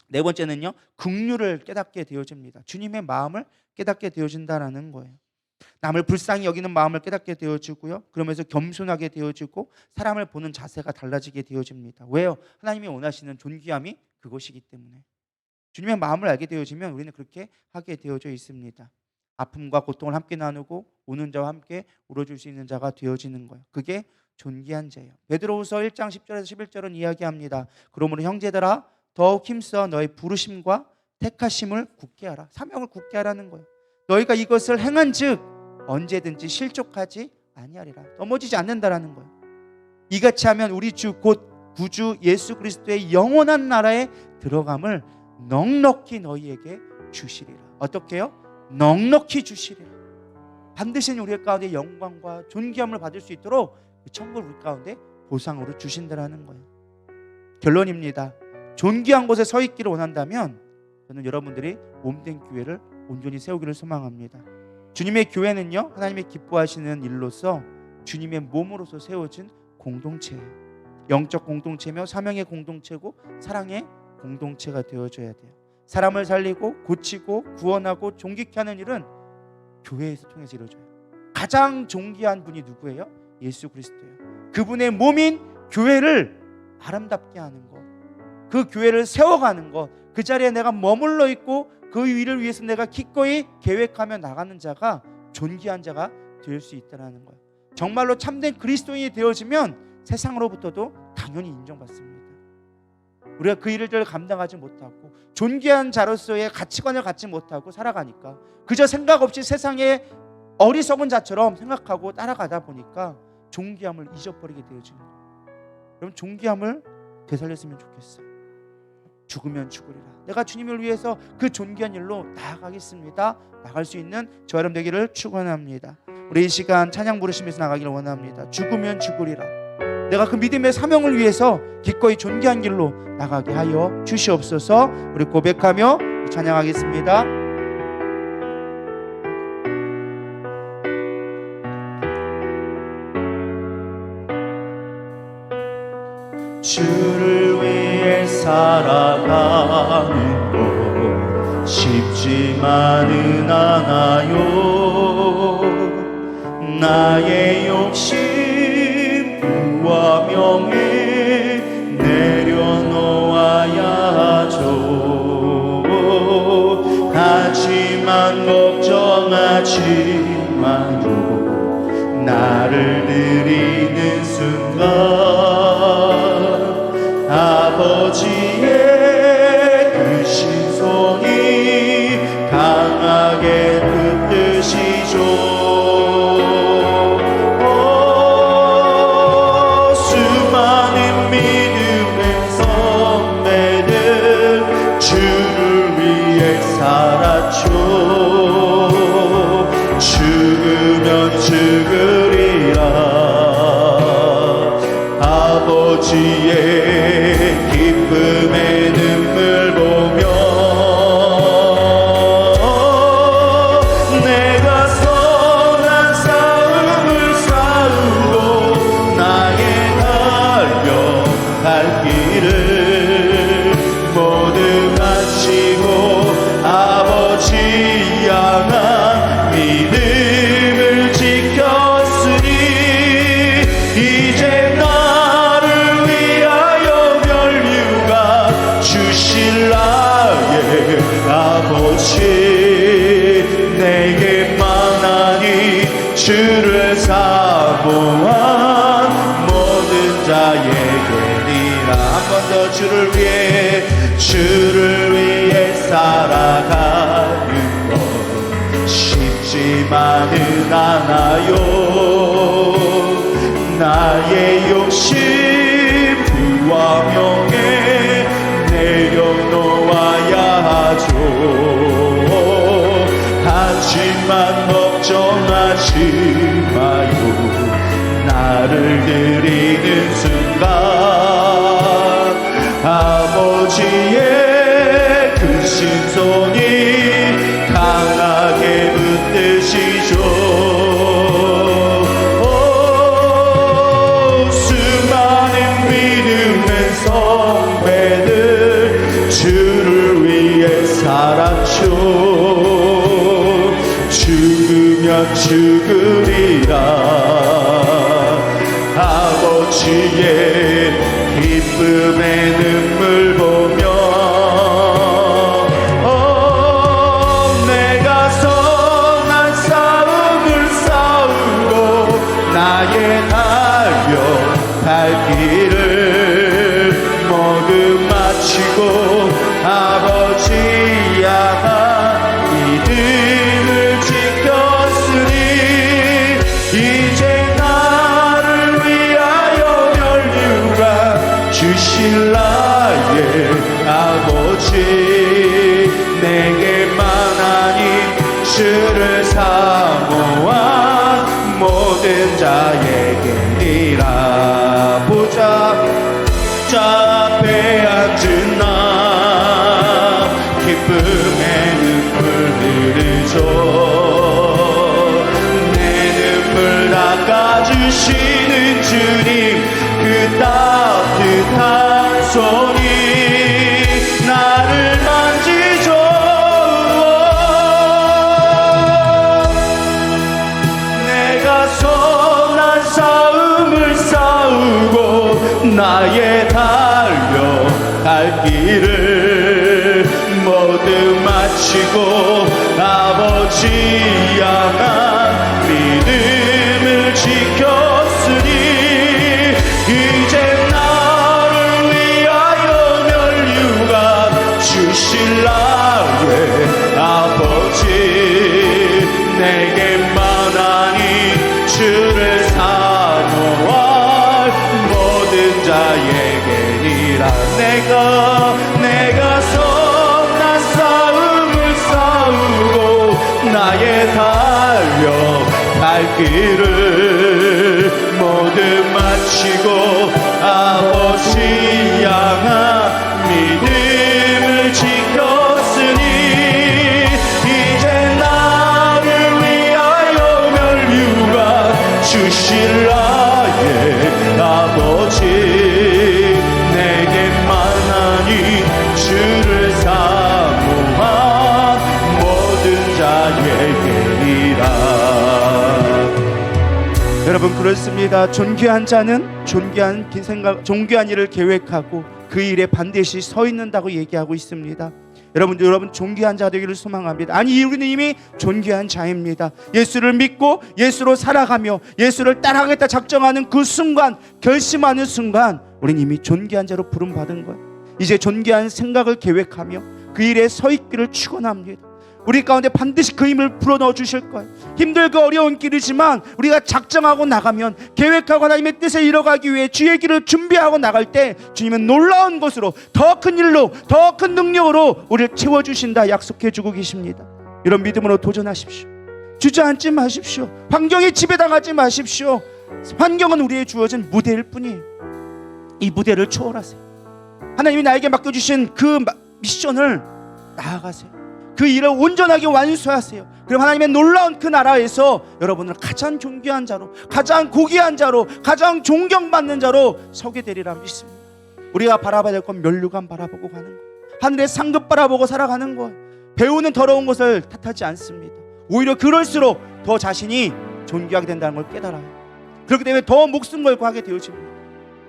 A: 네 번째는요, 긍휼을 깨닫게 되어집니다. 주님의 마음을 깨닫게 되어진다라는 거예요. 남을 불쌍히 여기는 마음을 깨닫게 되어지고요. 그러면서 겸손하게 되어지고 사람을 보는 자세가 달라지게 되어집니다. 왜요? 하나님이 원하시는 존귀함이 그것이기 때문에. 주님의 마음을 알게 되어지면 우리는 그렇게 하게 되어져 있습니다. 아픔과 고통을 함께 나누고 우는 자와 함께 울어줄 수 있는 자가 되어지는 거예요. 그게 존귀한 자예요. 베드로후서 1장 10절에서 11절은 이야기합니다. 그러므로 형제들아 더욱 힘써 너의 부르심과 택하심을 굳게 하라. 사명을 굳게 하라는 거예요. 너희가 이것을 행한즉 언제든지 실족하지 아니하리라. 넘어지지 않는다라는 거예요. 이같이 하면 우리 주 곧 구주 예수 그리스도의 영원한 나라에 들어감을 넉넉히 너희에게 주시리라. 어떻게요? 넉넉히 주시리라. 반드시 우리 가운데 영광과 존귀함을 받을 수 있도록 그 천국을 우리 가운데 보상으로 주신다라는 거예요. 결론입니다. 존귀한 곳에 서 있기를 원한다면 저는 여러분들이 몸된 교회를 온전히 세우기를 소망합니다. 주님의 교회는요, 하나님의 기뻐하시는 일로서 주님의 몸으로서 세워진 공동체예요. 영적 공동체며 사명의 공동체고 사랑의 공동체가 되어줘야 돼요. 사람을 살리고 고치고 구원하고 존귀케 하는 일은 교회에서 통해서 이루어져요. 가장 존귀한 분이 누구예요? 예수 그리스도예요. 그분의 몸인 교회를 아름답게 하는 것, 그 교회를 세워가는 것, 그 자리에 내가 머물러 있고 그 일을 위해서 내가 기꺼이 계획하며 나가는 자가 존귀한 자가 될 수 있다는 거예요. 정말로 참된 그리스도인이 되어지면 세상으로부터도 당연히 인정받습니다. 우리가 그 일을 감당하지 못하고 존귀한 자로서의 가치관을 갖지 못하고 살아가니까 그저 생각 없이 세상에 어리석은 자처럼 생각하고 따라가다 보니까 존귀함을 잊어버리게 되어지는 거예요. 여러분, 존귀함을 되살렸으면 좋겠어요. 죽으면 죽으리라. 내가 주님을 위해서 그 존귀한 일로 나아가겠습니다. 나갈 수 있는 저 여러분 되기를 축원합니다. 우리 이 시간 찬양 부르시면서 나가기를 원합니다. 죽으면 죽으리라. 내가 그 믿음의 사명을 위해서 기꺼이 존귀한 길로 나가게 하여 주시옵소서. 우리 고백하며 찬양하겠습니다.
C: 주를 위해 살아가는 것 쉽지만은 않아요. 나의 욕심 부와 명예 내려놓아야 하죠. 하지만 걱정하지 마요. 나를 드리는 순간 아버지의 그 신손이 강하게 붙드시죠. 수많은 믿음의 선배들 주를 위해 살았죠. 죽으면 죽으리라. 아버지의 기쁨의 눈물 보며 내가 선한 싸움을 싸우고 나의 달려갈 길을 모두 마치고 아버지 향한 믿음을 지켰으니 이제 주실 나의 아버지 내게만 하니 주를 사모한 모든 자에게니라. 한 번 더 주를 위해 살아가는 것 쉽지만은 않아요. 나의 욕심 부와 명예 내려놓아야 하죠. 하지만 걱정하지 마요. 나를 드리는 순간 아버지의 그 신손이 강하게 붙드시죠. 수많은 믿음의 선배들 주를 위해 살았죠. 죽으면 죽으리라. 아버지의 기쁨의 눈물 보며 내가 선한 싸움을 싸우고 나의 달려갈 길을 모두 마치고 아버지 향한 믿음을 지켰으니 이제 나를 위하여 멸류관 주실 나의 아버지 내게만 하니 주를 사모한 모든 자에게니라. 보자 앞에 앉은 나 기쁨의 눈물 흐르죠. 내 눈물 닦아주시는 주님 그 따뜻한 손이 나를 만지죠. 내가 선한 싸움을 싸우고 나의 달려갈 길을 모두 마치고 아버지 향한 믿음을 지켰으니 이제 나를 위하여 멸류관 주실 나의 아버지 내게만 내가 선한 싸움을 싸우고 나의 달려갈 길을 모두 마치고 아버지 향한 믿음을 지켰으니 이제 나를 위하여 멸류관 주실 나의 아버지 내게만 하니 주를 사모한 모든 자에게니라.
A: 여러분, 그렇습니다. 존귀한 자는 존귀한 일을 계획하고 그 일에 반드시 서 있는다고 얘기하고 있습니다. 여러분 존귀한 자 되기를 소망합니다. 아니, 우리는 이미 존귀한 자입니다. 예수를 믿고 예수로 살아가며 예수를 따라가겠다 작정하는 그 순간, 결심하는 순간 우리는 이미 존귀한 자로 부름받은 거예요. 이제 존귀한 생각을 계획하며 그 일에 서 있기를 축원합니다. 우리 가운데 반드시 그 힘을 불어넣어 주실 거예요. 힘들고 어려운 길이지만 우리가 작정하고 나가면, 계획하고 하나님의 뜻에 이뤄가기 위해 주의 길을 준비하고 나갈 때 주님은 놀라운 것으로, 더 큰 일로, 더 큰 능력으로 우리를 채워주신다 약속해 주고 계십니다. 이런 믿음으로 도전하십시오. 주저앉지 마십시오. 환경에 지배당하지 마십시오. 환경은 우리의 주어진 무대일 뿐이에요. 이 무대를 초월하세요. 하나님이 나에게 맡겨주신 그 미션을 나아가세요. 그 일을 온전하게 완수하세요. 그럼 하나님의 놀라운 그 나라에서 여러분을 가장 존귀한 자로, 가장 고귀한 자로, 가장 존경받는 자로 서게 되리라 믿습니다. 우리가 바라봐야 될 건 멸류관 바라보고 가는 거, 하늘의 상급 바라보고 살아가는 거. 배우는 더러운 것을 탓하지 않습니다. 오히려 그럴수록 더 자신이 존귀하게 된다는 걸 깨달아요. 그렇기 때문에 더 목숨 걸고 하게 되어집니다.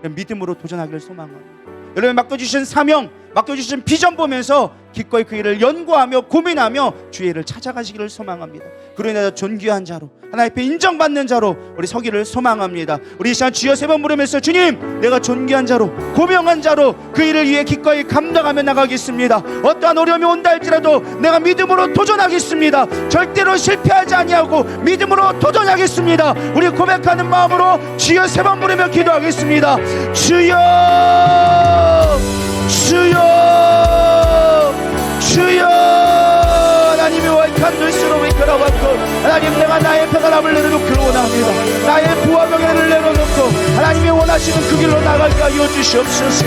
A: 믿음으로 도전하기를 소망합니다. 여러분 맡겨주신 사명, 맡겨주신 비전 보면서 기꺼이 그 일을 연구하며 고민하며 주의 일을 찾아가시기를 소망합니다. 그로 인해서 존귀한 자로, 하나님 앞에 인정받는 자로 우리 서기를 소망합니다. 우리 이 시간 주여 3번 부르면서 주님, 내가 존귀한 자로, 고명한 자로 그 일을 위해 기꺼이 감당하며 나가겠습니다. 어떠한 어려움이 온다 할지라도 내가 믿음으로 도전하겠습니다. 절대로 실패하지 아니하고 믿음으로 도전하겠습니다. 우리 고백하는 마음으로 주여 3번 부르며 기도하겠습니다. 주여, 주여, 주여. 하나님이 와이칸 들수로 위끌어왔고, 하나님, 내가 나의 평안함을 내려놓기를 원합니다. 나의 부와 명예를 내려놓고 하나님이 원하시는 그 길로 나가게 하여 주시옵소서.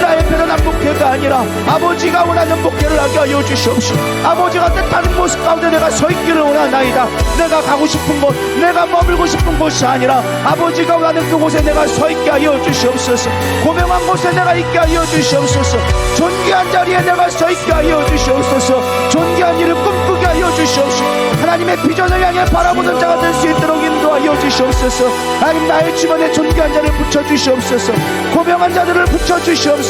A: 나의 편안한 목회가 아니라 아버지가 원하는 목회를 하게 하여 주시옵소서. 아버지가 뜻하는 모습 가운데 내가 서 있기를 원하나이다. 내가 가고 싶은 곳, 내가 머물고 싶은 곳이 아니라 아버지가 원하는 그곳에 내가 서 있게 하여 주시옵소서. 고명한 곳에 내가 있게 하여 주시옵소서. 존귀한 자리에 내가 서 있게 하여 주시옵소서. 존귀한 일을 꿈꾸게 하여 주시옵소서. 하나님의 비전을 향해 바라보는 자가 될 수 있도록 인도하여 주시옵소서. 하나님, 나의 주변에 존귀한 자를 붙여주시옵소서. 고명한 자들을 붙여주시옵소서.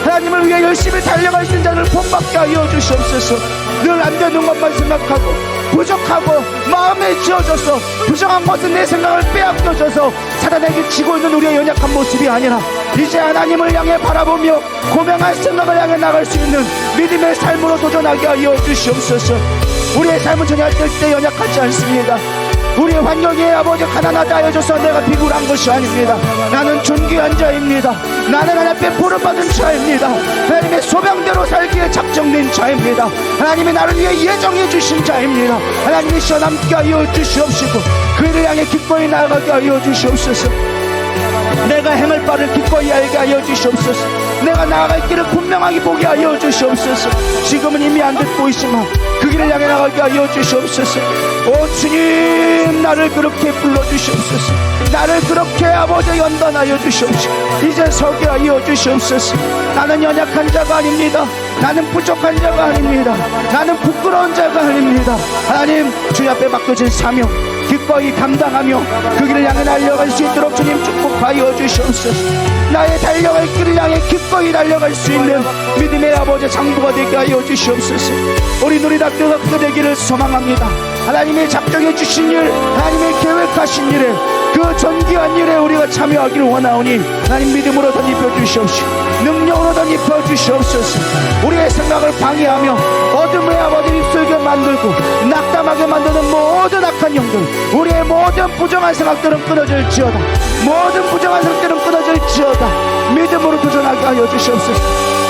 A: 하나님을 위해 열심히 달려갈 수 있는 자를 본받게 하여 주시옵소서. 늘 안 되는 것만 생각하고 부족하고 마음에 지어져서 부정한 것은 내 생각을 빼앗겨져서 사단에게 지고 있는 우리의 연약한 모습이 아니라 이제 하나님을 향해 바라보며 고명한 생각을 향해 나갈 수 있는 믿음의 삶으로 도전하게 하여 주시옵소서. 우리의 삶은 전혀 절대 연약하지 않습니다. 우리의 환경이 아버지 가난하다 하여져서 내가 비굴한 것이 아닙니다. 나는 존귀한 자입니다. 나는 하나님 앞에 부름받은 자입니다. 하나님의 소명대로 살기에 작정된 자입니다. 하나님이 나를 위해 예정해 주신 자입니다. 하나님이 시원 함께 하여 주시옵시고 그를 향해 기꺼이 나아가게 하여 주시옵소서. 내가 행할 바를 기꺼이 알게 하여 주시옵소서. 내가 나아갈 길을 분명하게 보게 하여 주시옵소서. 지금은 이미 안 듣고 있지만 그 길을 향해 나가게 하여 주시옵소서. 오 주님, 나를 그렇게 불러주시옵소서. 나를 그렇게 아버지 연단하여 주시옵소서. 이제 서게 하여 주시옵소서. 나는 연약한 자가 아닙니다. 나는 부족한 자가 아닙니다. 나는 부끄러운 자가 아닙니다. 하나님, 주님 앞에 맡겨진 사명 기꺼이 감당하며 그 길을 향해 달려갈 수 있도록 주님 축복하여 주시옵소서. 나의 달려갈 길을 향해 기꺼이 달려갈 수 있는 믿음의 아버지 장부가 되게 하여 주시옵소서. 우리 누리답교가 그가 되기를 소망합니다. 하나님의 작정해 주신 일, 하나님의 계획하신 일에 그 존귀한 일에 우리가 참여하기를 원하오니 하나님 믿음으로 덧입혀 주시옵시고 능력으로 덧입혀 주시옵소서. 우리의 생각을 방해하며 어둠의 아버지 입술게 만들고 낙담하게 만드는 모든 악한 영들, 우리의 모든 부정한 생각들은 끊어질지어다. 모든 부정한 생각들은 끊어질지어다. 믿음으로 도전하게 하여 주시옵소서.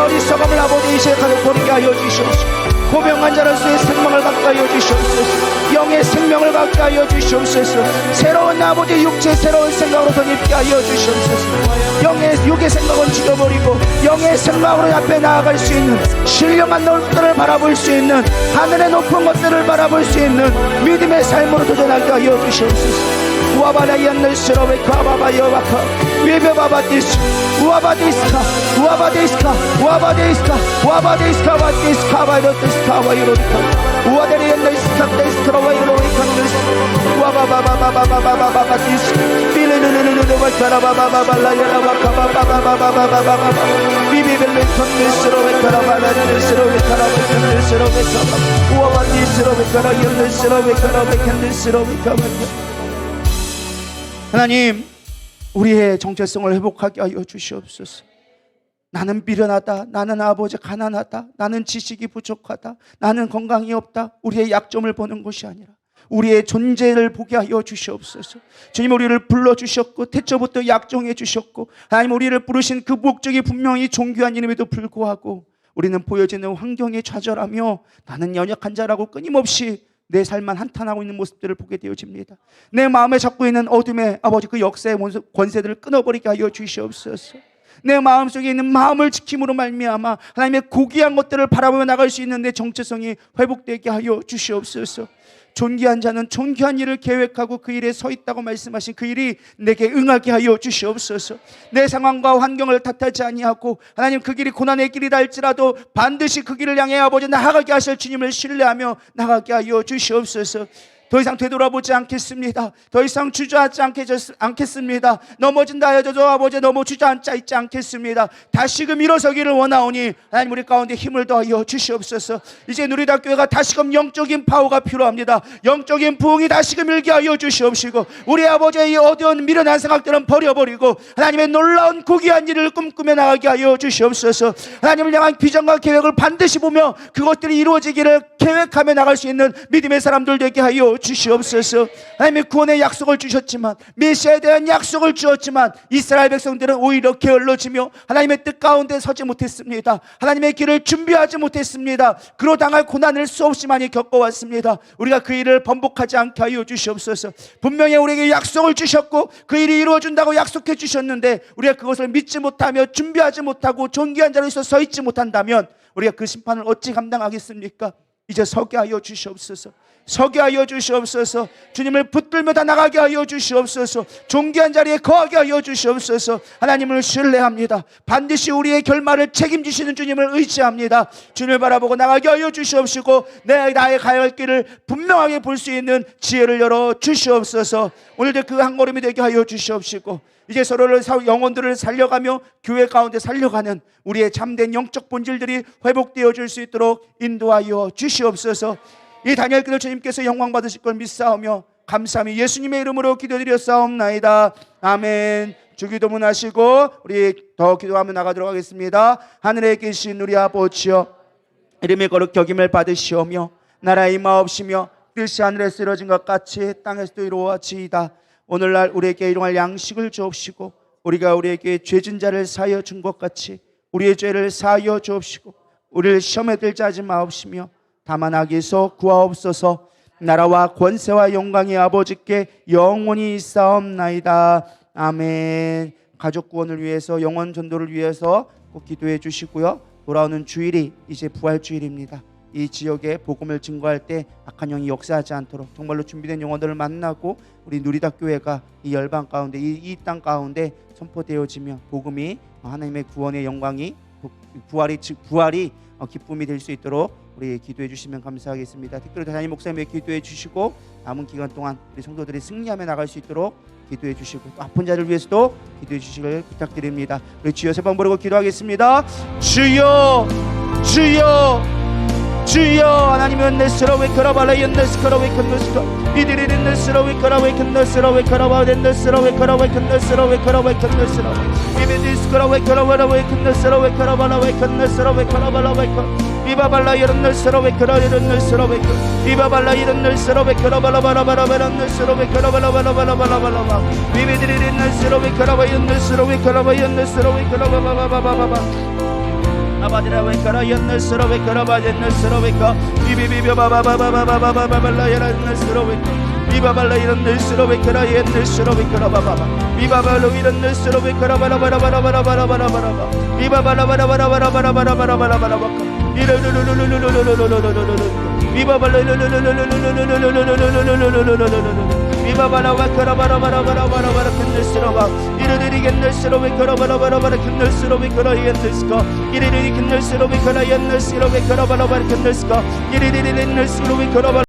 D: 어리석음을 아버지 이 시간에 버리게 하여 주시옵소서. 고명한 자로서의 생명을 갖게 하여 주시옵소서. 영의 생명을 갖게 하여 주시옵소서. 새로운 아버지 육체 새로운 생각으로 덧입게 하여 주시옵소서. 육의 생각은 죽여버리고 영의 생각으로 앞에 나아갈 수 있는 신령한 것들을 바라볼 수 있는 하늘의 높은 것들을 바라볼 수 있는 믿음의 삶으로 도전하게 하여 주시옵소서. 우아바라이안늘스러베 카바바여바카 위베바바디스 우아바디스카 우아바디스카 우아바디스카 우아바디스카 바디스카 바이러티스카 바이로리카 우아데리안늘스카 데스크라바이로리칸늘스 우아바바바바바바바바바디스 빌르르르르르바카라바바바발라야라바카바바바바바바바바 비비벨레컨늘스러베 카라바라늘스러베 카라베칸늘스러베 카바 우아바디스러베 카라이안늘스러베 카라베칸늘스러베 카바디스. 하나님, 우리의 정체성을 회복하게 하여 주시옵소서. 나는 미련하다, 나는 아버지 가난하다, 나는 지식이 부족하다, 나는 건강이 없다, 우리의 약점을 보는 것이 아니라 우리의 존재를 보게 하여 주시옵소서. 주님, 우리를 불러주셨고 태초부터 약정해 주셨고 하나님 우리를 부르신 그 목적이 분명히 존귀한 이름에도 불구하고 우리는 보여지는 환경에 좌절하며 나는 연약한 자라고 끊임없이 내 삶만 한탄하고 있는 모습들을 보게 되어집니다. 내 마음에 잡고 있는 어둠의 아버지 그 역사의 권세들을 끊어버리게 하여 주시옵소서. 내 마음속에 있는 마음을 지킴으로 말미암아 하나님의 고귀한 것들을 바라보며 나갈 수 있는 내 정체성이 회복되게 하여 주시옵소서. 존귀한 자는 존귀한 일을 계획하고 그 일에 서 있다고 말씀하신 그 일이 내게 응하게 하여 주시옵소서. 내 상황과 환경을 탓하지 아니하고 하나님 그 길이 고난의 길이다 할지라도 반드시 그 길을 향해 아버지 나아가게 하실 주님을 신뢰하며 나가게 하여 주시옵소서. 더 이상 되돌아보지 않겠습니다. 더 이상 주저앉지 않겠습니다. 넘어진다 하여도 아버지 너무 주저앉지 있지 않겠습니다. 다시금 일어서기를 원하오니 하나님 우리 가운데 힘을 더하여 주시옵소서. 이제 누리다교회가 다시금 영적인 파워가 필요합니다. 영적인 부흥이 다시금 일게 하여 주시옵시고 우리 아버지의 이 어두운 미련한 생각들은 버려버리고 하나님의 놀라운 고귀한 일을 꿈꾸며 나가게 하여 주시옵소서. 하나님을 향한 비전과 계획을 반드시 보며 그것들이 이루어지기를 계획하며 나갈 수 있는 믿음의 사람들 되게 하여 주시옵소서. 하나님의 구원의 약속을 주셨지만 메시아에 대한 약속을 주었지만 이스라엘 백성들은 오히려 게을러지며 하나님의 뜻 가운데 서지 못했습니다. 하나님의 길을 준비하지 못했습니다. 그로 당할 고난을 수없이 많이 겪어왔습니다. 우리가 그 일을 번복하지 않게 하여 주시옵소서. 분명히 우리에게 약속을 주셨고 그 일이 이루어진다고 약속해 주셨는데 우리가 그것을 믿지 못하며 준비하지 못하고 존귀한 자로서 서 있지 못한다면 우리가 그 심판을 어찌 감당하겠습니까? 이제 서게 하여 주시옵소서. 서게 하여 주시옵소서. 주님을 붙들며 다 나가게 하여 주시옵소서. 존귀한 자리에 거하게 하여 주시옵소서. 하나님을 신뢰합니다. 반드시 우리의 결말을 책임지시는 주님을 의지합니다. 주님을 바라보고 나가게 하여 주시옵시고 나의 가야 할 길을 분명하게 볼 수 있는 지혜를 열어 주시옵소서. 오늘도 그 한 걸음이 되게 하여 주시옵시고 이제 서로를 영혼들을 살려가며 교회 가운데 살려가는 우리의 참된 영적 본질들이 회복되어 줄 수 있도록 인도하여 주시옵소서. 이 다니엘 기도 주님께서 영광 받으실 걸 믿사오며 감사함이 예수님의 이름으로 기도드렸사옵나이다. 아멘. 주기도문 하시고 우리 더 기도하며 나가도록 하겠습니다. 하늘에 계신 우리 아버지여, 이름이 거룩 여김을 받으시오며 나라의 임하옵시며 뜻이 하늘에 쓰러진 것 같이 땅에서도 이루어지이다. 오늘날 우리에게 일용할 양식을 주옵시고 우리가 우리에게 죄진 자를 사하여 준 것 같이 우리의 죄를 사하여 주옵시고 우리를 시험에 들지 하지 마옵시며 다만 악에서 구하옵소서. 나라와 권세와 영광이 아버지께 영원히 있사옵나이다. 아멘. 가족 구원을 위해서, 영혼 전도를 위해서 꼭 기도해 주시고요. 돌아오는 주일이 이제 부활주일입니다. 이 지역에 복음을 증거할 때 악한 영이 역사하지 않도록 정말로 준비된 영혼들을 만나고 우리 누리다 교회가 이 열방 가운데 이 땅 가운데 선포되어지며 복음이 하나님의 구원의 영광이 부활이 기쁨이 될 수 있도록 우리 기도해 주시면 감사하겠습니다. 특별히 담임 목사님의 기도해 주시고 남은 기간 동안 우리 성도들이 승리하며 나갈 수 있도록 기도해 주시고 또 아픈 자를 위해서도 기도해 주시길 부탁드립니다. 우리 주여 세 번 부르고 기도하겠습니다. 주여, 주여, 주여. 하나님의 은혜스러워 그라발라 연내스러워 근내스러 이들이 은혜스러워 그라와 근내스러워 그라와 은혜스러워 그라와 근내스러워 그라와 근내스러워 이베디스러워 그라와라 근내스러워 그라발라 근내스러워 그라발라 이바발라 연내스러워 그라 연내스러워 이바발라 연내스러워 그라발라바라바라 연내스러워 그라발라바라바라바라바라 이베디리 은혜스러워 그라와 연내스러워 그라와 연내스러워 그라바바바바바바 아바디라웨 카라 연내스러웨 카라바 연내스러웨 카 비비비비 바바바바바바바발라 연내스러웨 비바발라 연내스러웨 카라 연내스러웨 카라바바바 비바발로 연내스러웨 카라바라바라바라바라바라바라바라바 비바발라바라바라바라바라바라바라바라바 이르르르르르르르르르르르르르 비바발라 비바발라와 카라바라바라바라바라바라 근내스러와 이르르리 근내스러웨 카라바라바라바라 근내스러웨 카라 연내스카 이리리 근내스러웨 카라 연내스러웨 카라바라바라 근내스카 이리리 근내스러웨 카라바